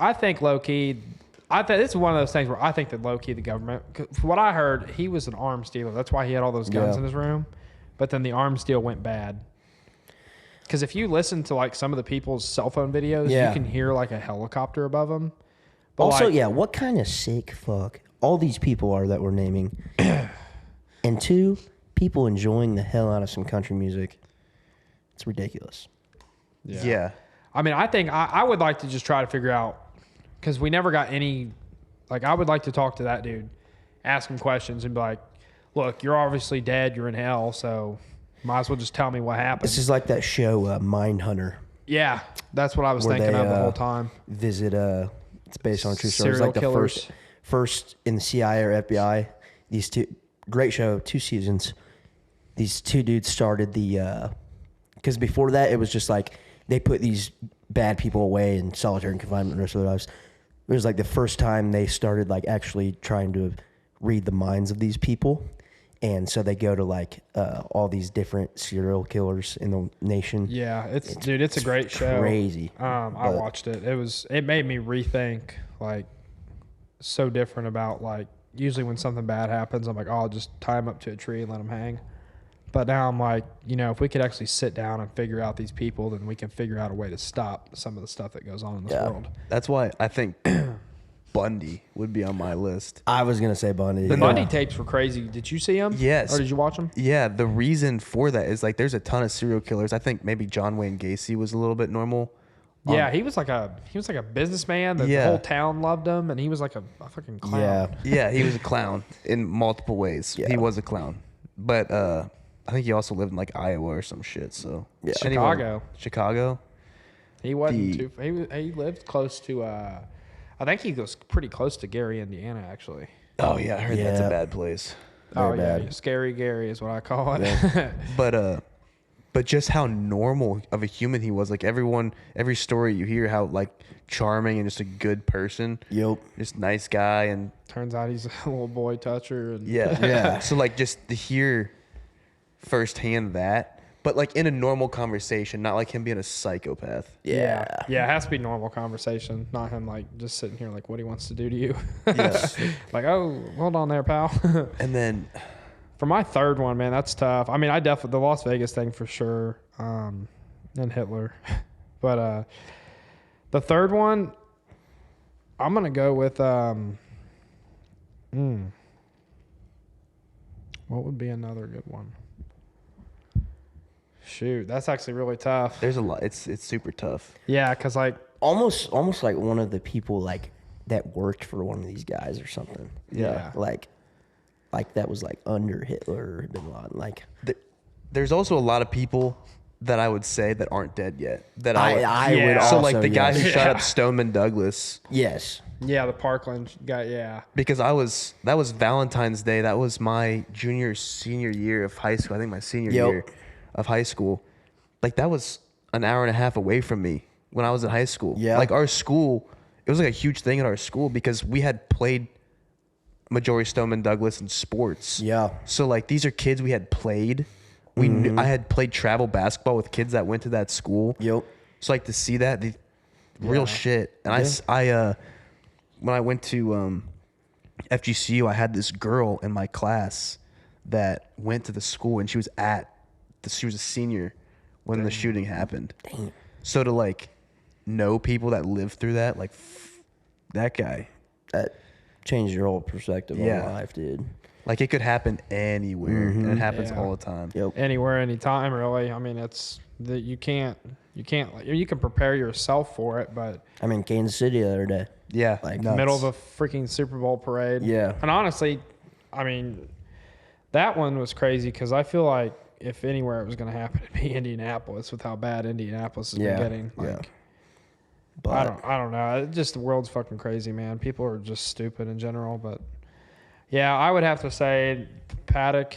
low key. I think this is one of those things where I think that low key the government. 'Cause from what I heard, he was an arms dealer. That's why he had all those guns Yeah. in his room. But then the arms deal went bad. Because if you listen to like some of the people's cell phone videos, Yeah. you can hear like a helicopter above them. But Also, like, yeah, what kind of sick fuck all these people are that we're naming, and 2, people enjoying the hell out of some country music. It's ridiculous. Yeah. I mean, I think I would like to just try to figure out, because we never got any, like, I would like to talk to that dude, ask him questions and be like, look, you're obviously dead, you're in hell, so might as well just tell me what happened. This is like that show, Mindhunter. Yeah, that's what I was thinking of the whole time. Visit, it's based on a true story. It's Serial like the killers. first in the CIA or FBI. These 2, great show, 2 seasons. These 2 dudes started the, because before that it was just like they put these bad people away in solitary confinement the rest of their lives. It was like the first time they started like actually trying to read the minds of these people. And so they go to like all these different serial killers in the nation. Yeah, it's a great show. Crazy. I watched it. It made me rethink, like, so different about, like, usually when something bad happens, I'm like, oh, I'll just tie them up to a tree and let them hang. But now I'm like, if we could actually sit down and figure out these people, then we can figure out a way to stop some of the stuff that goes on in this world. That's why I think Bundy would be on my list. I was gonna say Bundy. The Bundy tapes were crazy. Did you see them? Yes. Or did you watch them? Yeah, the reason for that is like there's a ton of serial killers. I think maybe John Wayne Gacy was a little bit normal. Yeah, he was like a businessman. The whole town loved him, and he was like a fucking clown. Yeah. Yeah, he was a clown in multiple ways. Yeah. He was a clown. But I think he also lived in like Iowa or some shit. So Yeah. Chicago. He wasn't too. He lived close to. I think he was pretty close to Gary, Indiana, actually. Oh yeah, I heard that's Yeah. a bad place. Very bad. Yeah, Scary Gary is what I call it. But just how normal of a human he was. Like every story you hear, how like charming and just a good person. Yep. Just nice guy and Turns out he's a little boy toucher. And yeah. So like just to hear firsthand that, but like in a normal conversation, not like him being a psychopath. Yeah. It has to be normal conversation, not him like just sitting here like what he wants to do to you. Yeah. Like, oh, hold on there, pal. And then for my third one, man, that's tough. I mean, I definitely the Las Vegas thing for sure, and Hitler. But the third one, I'm gonna go with what would be another good one? Shoot, that's actually really tough. there's a lot. It's super tough. Yeah, because like Almost like one of the people like that worked for one of these guys or something. Yeah. Like that was like under Hitler or Bin Laden. Like There's also a lot of people that I would say that aren't dead yet. That I would So also, like the guy who yes. shot up Stoneman Douglas. Yes. yeah, the Parkland guy. Yeah, Because that was Valentine's Day. That was my senior year of high school. I think my senior year of high school. Like that was an hour and a half away from me when I was in high school. Yeah. Like our school, it was like a huge thing at our school because we had played majority Stoneman Douglas in sports. Yeah. So like these are kids we had played. We knew, I had played travel basketball with kids that went to that school. Yep. So like to see that, the real shit. And I when I went to FGCU, I had this girl in my class that went to the school, and she was she was a senior when the shooting happened. Dang. So to like know people that lived through that, like that guy, That changed your whole perspective on life, dude. like it could happen anywhere, and it happens Yeah. all the time. Yep. anywhere, anytime, really. I mean, it's that you can prepare yourself for it, but I mean, Kansas City the other day. Yeah, Like, nuts. middle of a freaking Super Bowl parade. Yeah. And honestly, I mean, that one was crazy because I feel like if anywhere it was going to happen, it'd be Indianapolis with how bad Indianapolis has been getting. Like, But I don't know. It just the world's fucking crazy, man. People are just stupid in general. But yeah, I would have to say Paddock,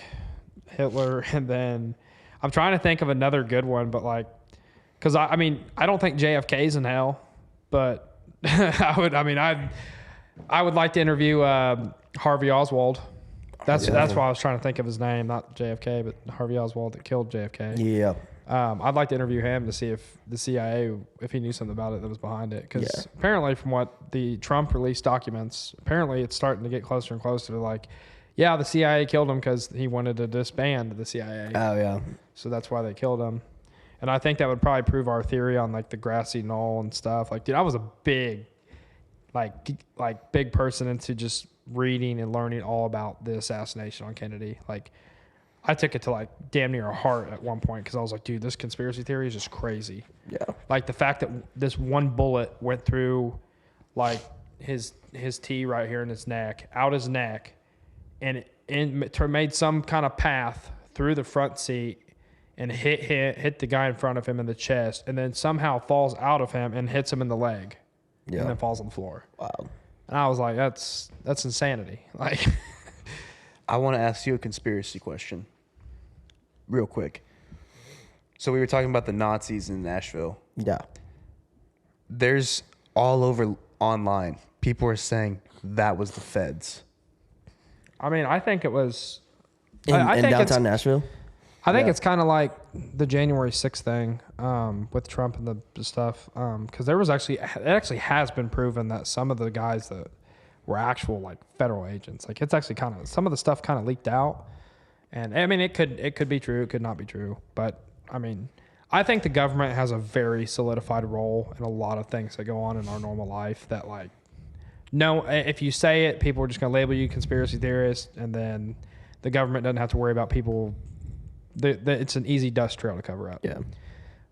Hitler, and then I'm trying to think of another good one, but like, because I mean, I don't think JFK's in hell, but I would like to interview Harvey Oswald. That's why I was trying to think of his name, not JFK, but Harvey Oswald that killed JFK. yeah. I'd like to interview him to see if the CIA, if he knew something about it that was behind it. Because apparently from what the Trump released documents, apparently it's starting to get closer and closer to like, yeah, the CIA killed him because he wanted to disband the CIA. Oh yeah. So that's why they killed him. And I think that would probably prove our theory on like the grassy knoll and stuff. Like, dude, I was a big, big person into just reading and learning all about the assassination on Kennedy. Like, I took it to like damn near a heart at one point because I was like, dude, this conspiracy theory is just crazy. Yeah. Like the fact that this one bullet went through like his T right here in his neck, out his neck, and it made some kind of path through the front seat and hit the guy in front of him in the chest, and then somehow falls out of him and hits him in the leg, and then falls on the floor. Wow. And I was like, that's insanity. Like, I want to ask you a conspiracy question, real quick. So we were talking about the Nazis in Nashville. Yeah. There's all over online, people are saying that was the feds. I mean, I think it was. In I think downtown Nashville? I think it's kind of like the January 6th thing with Trump and the stuff. Because it actually has been proven that some of the guys that were actual like federal agents, like it's actually kind of, some of the stuff kind of leaked out. And I mean, it could be true, it could not be true. But I mean, I think the government has a very solidified role in a lot of things that go on in our normal life that like, no, if you say it, people are just going to label you conspiracy theorist, and then the government doesn't have to worry about people. It's an easy dust trail to cover up. Yeah.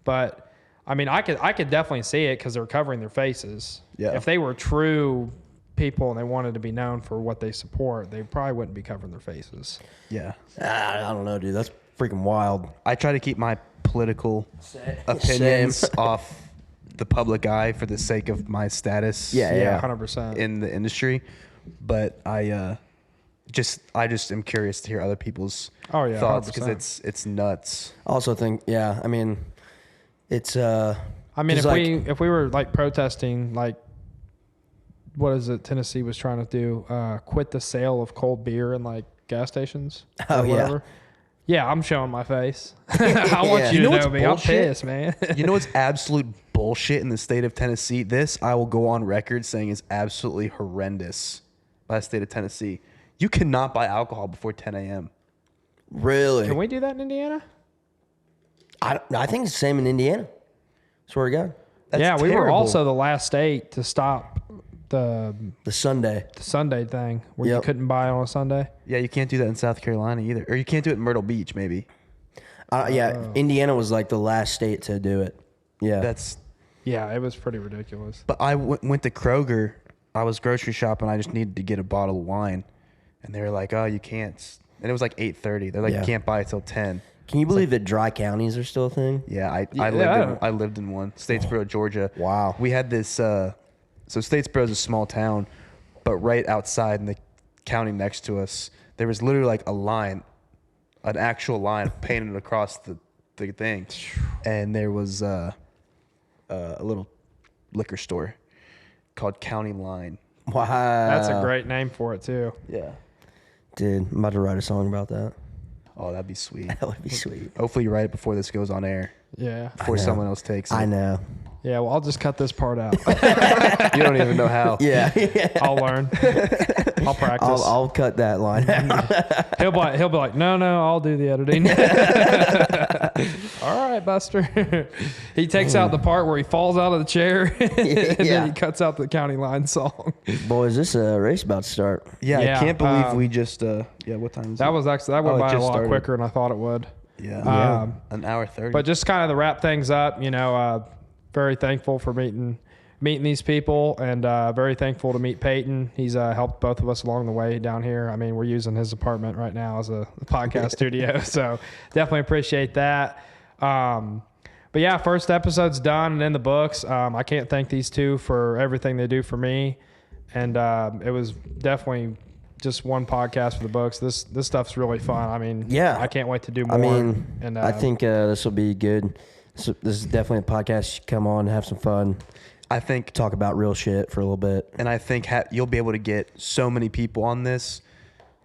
But I mean, I could definitely see it because they're covering their faces. Yeah. If they were true people and they wanted to be known for what they support, they probably wouldn't be covering their faces. Yeah. I don't know, dude. That's freaking wild. I try to keep my political opinions off the public eye for the sake of my status. Yeah. 100%. In the industry, but I just am curious to hear other people's thoughts because it's nuts. Also think, I mean, it's I mean, if we were like protesting, like, what is it Tennessee was trying to do, quit the sale of cold beer in like gas stations or whatever. Yeah, I'm showing my face. I want you to know me. I'm pissed, man. You know what's absolute bullshit in the state of Tennessee? This I will go on record saying is absolutely horrendous by the state of Tennessee. You cannot buy alcohol before 10 a.m. Really? Can we do that in Indiana? I think it's the same in Indiana. Swear to God. That's we were terrible. also the last state to stop the Sunday thing where you couldn't buy on a Sunday. Yeah, you can't do that in South Carolina either. Or you can't do it in Myrtle Beach, maybe. Indiana was like the last state to do it. Yeah. Yeah, it was pretty ridiculous. But I went to Kroger. I was grocery shopping. I just needed to get a bottle of wine. And they were like, oh, you can't. And it was like 8:30. They're like, you can't buy it till 10. Can you believe that dry counties are still a thing? Yeah, I lived in one. Statesboro, Georgia. Wow. We had this, so Statesboro is a small town, but right outside in the county next to us, there was literally like a line, an actual line painted across the thing. And there was a little liquor store called County Line. Wow. That's a great name for it, too. Yeah. Dude, I'm about to write a song about that. Oh, that'd be sweet. That would be sweet. Hopefully you write it before this goes on air. Yeah. Before someone else takes it. I know. Yeah, well, I'll just cut this part out. You don't even know how. Yeah. I'll learn. I'll practice. I'll cut that line out. He'll be like, no, I'll do the editing. All right, Buster. He takes out the part where he falls out of the chair, and then he cuts out the County Line song. Boys, this race about to start. Yeah, I can't believe we just, what time is it? That went by a lot started. quicker than I thought it would. Yeah. An hour 30. But just kind of to wrap things up, very thankful for meeting these people, and very thankful to meet Peyton. He's helped both of us along the way down here. I mean, we're using his apartment right now as a podcast studio, so definitely appreciate that. But yeah, first episode's done and in the books. I can't thank these two for everything they do for me, and it was definitely just one podcast for the books. This stuff's really fun. I mean, I can't wait to do more. I mean, and I think this will be good. So this is definitely a podcast. You should come on, have some fun. I think talk about real shit for a little bit. And I think you'll be able to get so many people on this,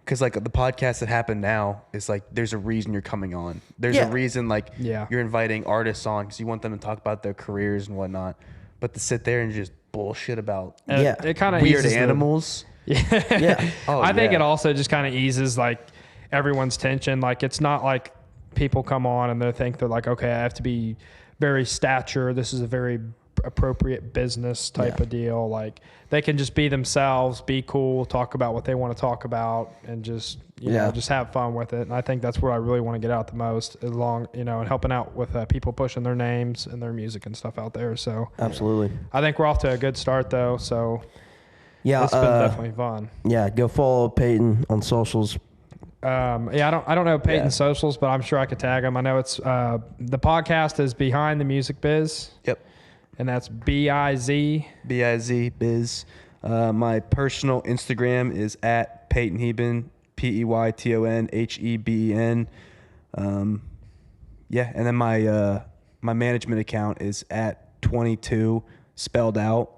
because like the podcast that happened now is like there's a reason you're coming on. There's a reason you're inviting artists on because you want them to talk about their careers and whatnot. But to sit there and just bullshit about it kind of weird animals. I think it also just kind of eases like everyone's tension. Like it's not like people come on and they're like, okay, I have to be very stature. This is a very appropriate business type of deal. Like they can just be themselves, be cool, talk about what they want to talk about, and just you know just have fun with it. And I think that's what I really want to get out the most, and helping out with people pushing their names and their music and stuff out there. So absolutely, I think we're off to a good start though. So yeah, it's been definitely fun. Yeah, go follow Peyton on socials. I don't know Peyton's socials, but I'm sure I could tag him. I know it's the podcast is Behind the Music Biz. Yep. And that's BIZ. BIZ Biz. My personal Instagram is at Peyton Heben, PeytonHeben. Yeah, and then my management account is at 22 spelled out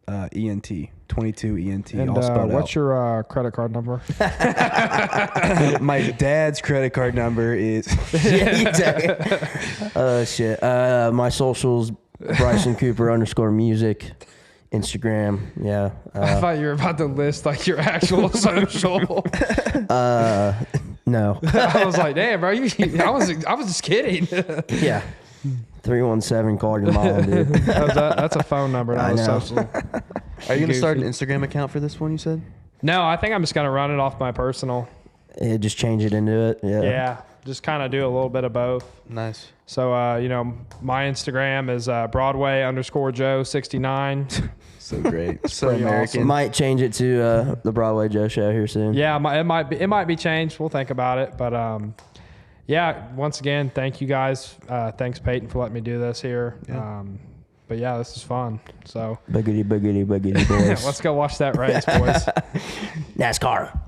ENT. 22 ENT, and all spelled what's out. your credit card number? My dad's credit card number is... Shit. My socials, Bryson Cooper _music, Instagram. Yeah. I thought you were about to list like your actual social. No. I was like, damn, bro. I was just kidding. Yeah. 317, call your mom, dude. That's a phone number, not a social. Are you going to start an Instagram account for this one, you said? No, I think I'm just going to run it off my personal. Yeah, just change it into it. Yeah. Yeah. Just kind of do a little bit of both. Nice. So, my Instagram is Broadway _Joe 69. So great. So pretty American. awesome. Might change it to the Broadway Joe Show here soon. Yeah, it might be changed. We'll think about it. But yeah, once again, thank you guys. Thanks, Peyton, for letting me do this here. Yeah. But yeah, this is fun. So boogity, boogity, boogity, boys. let's go watch that race, boys. NASCAR.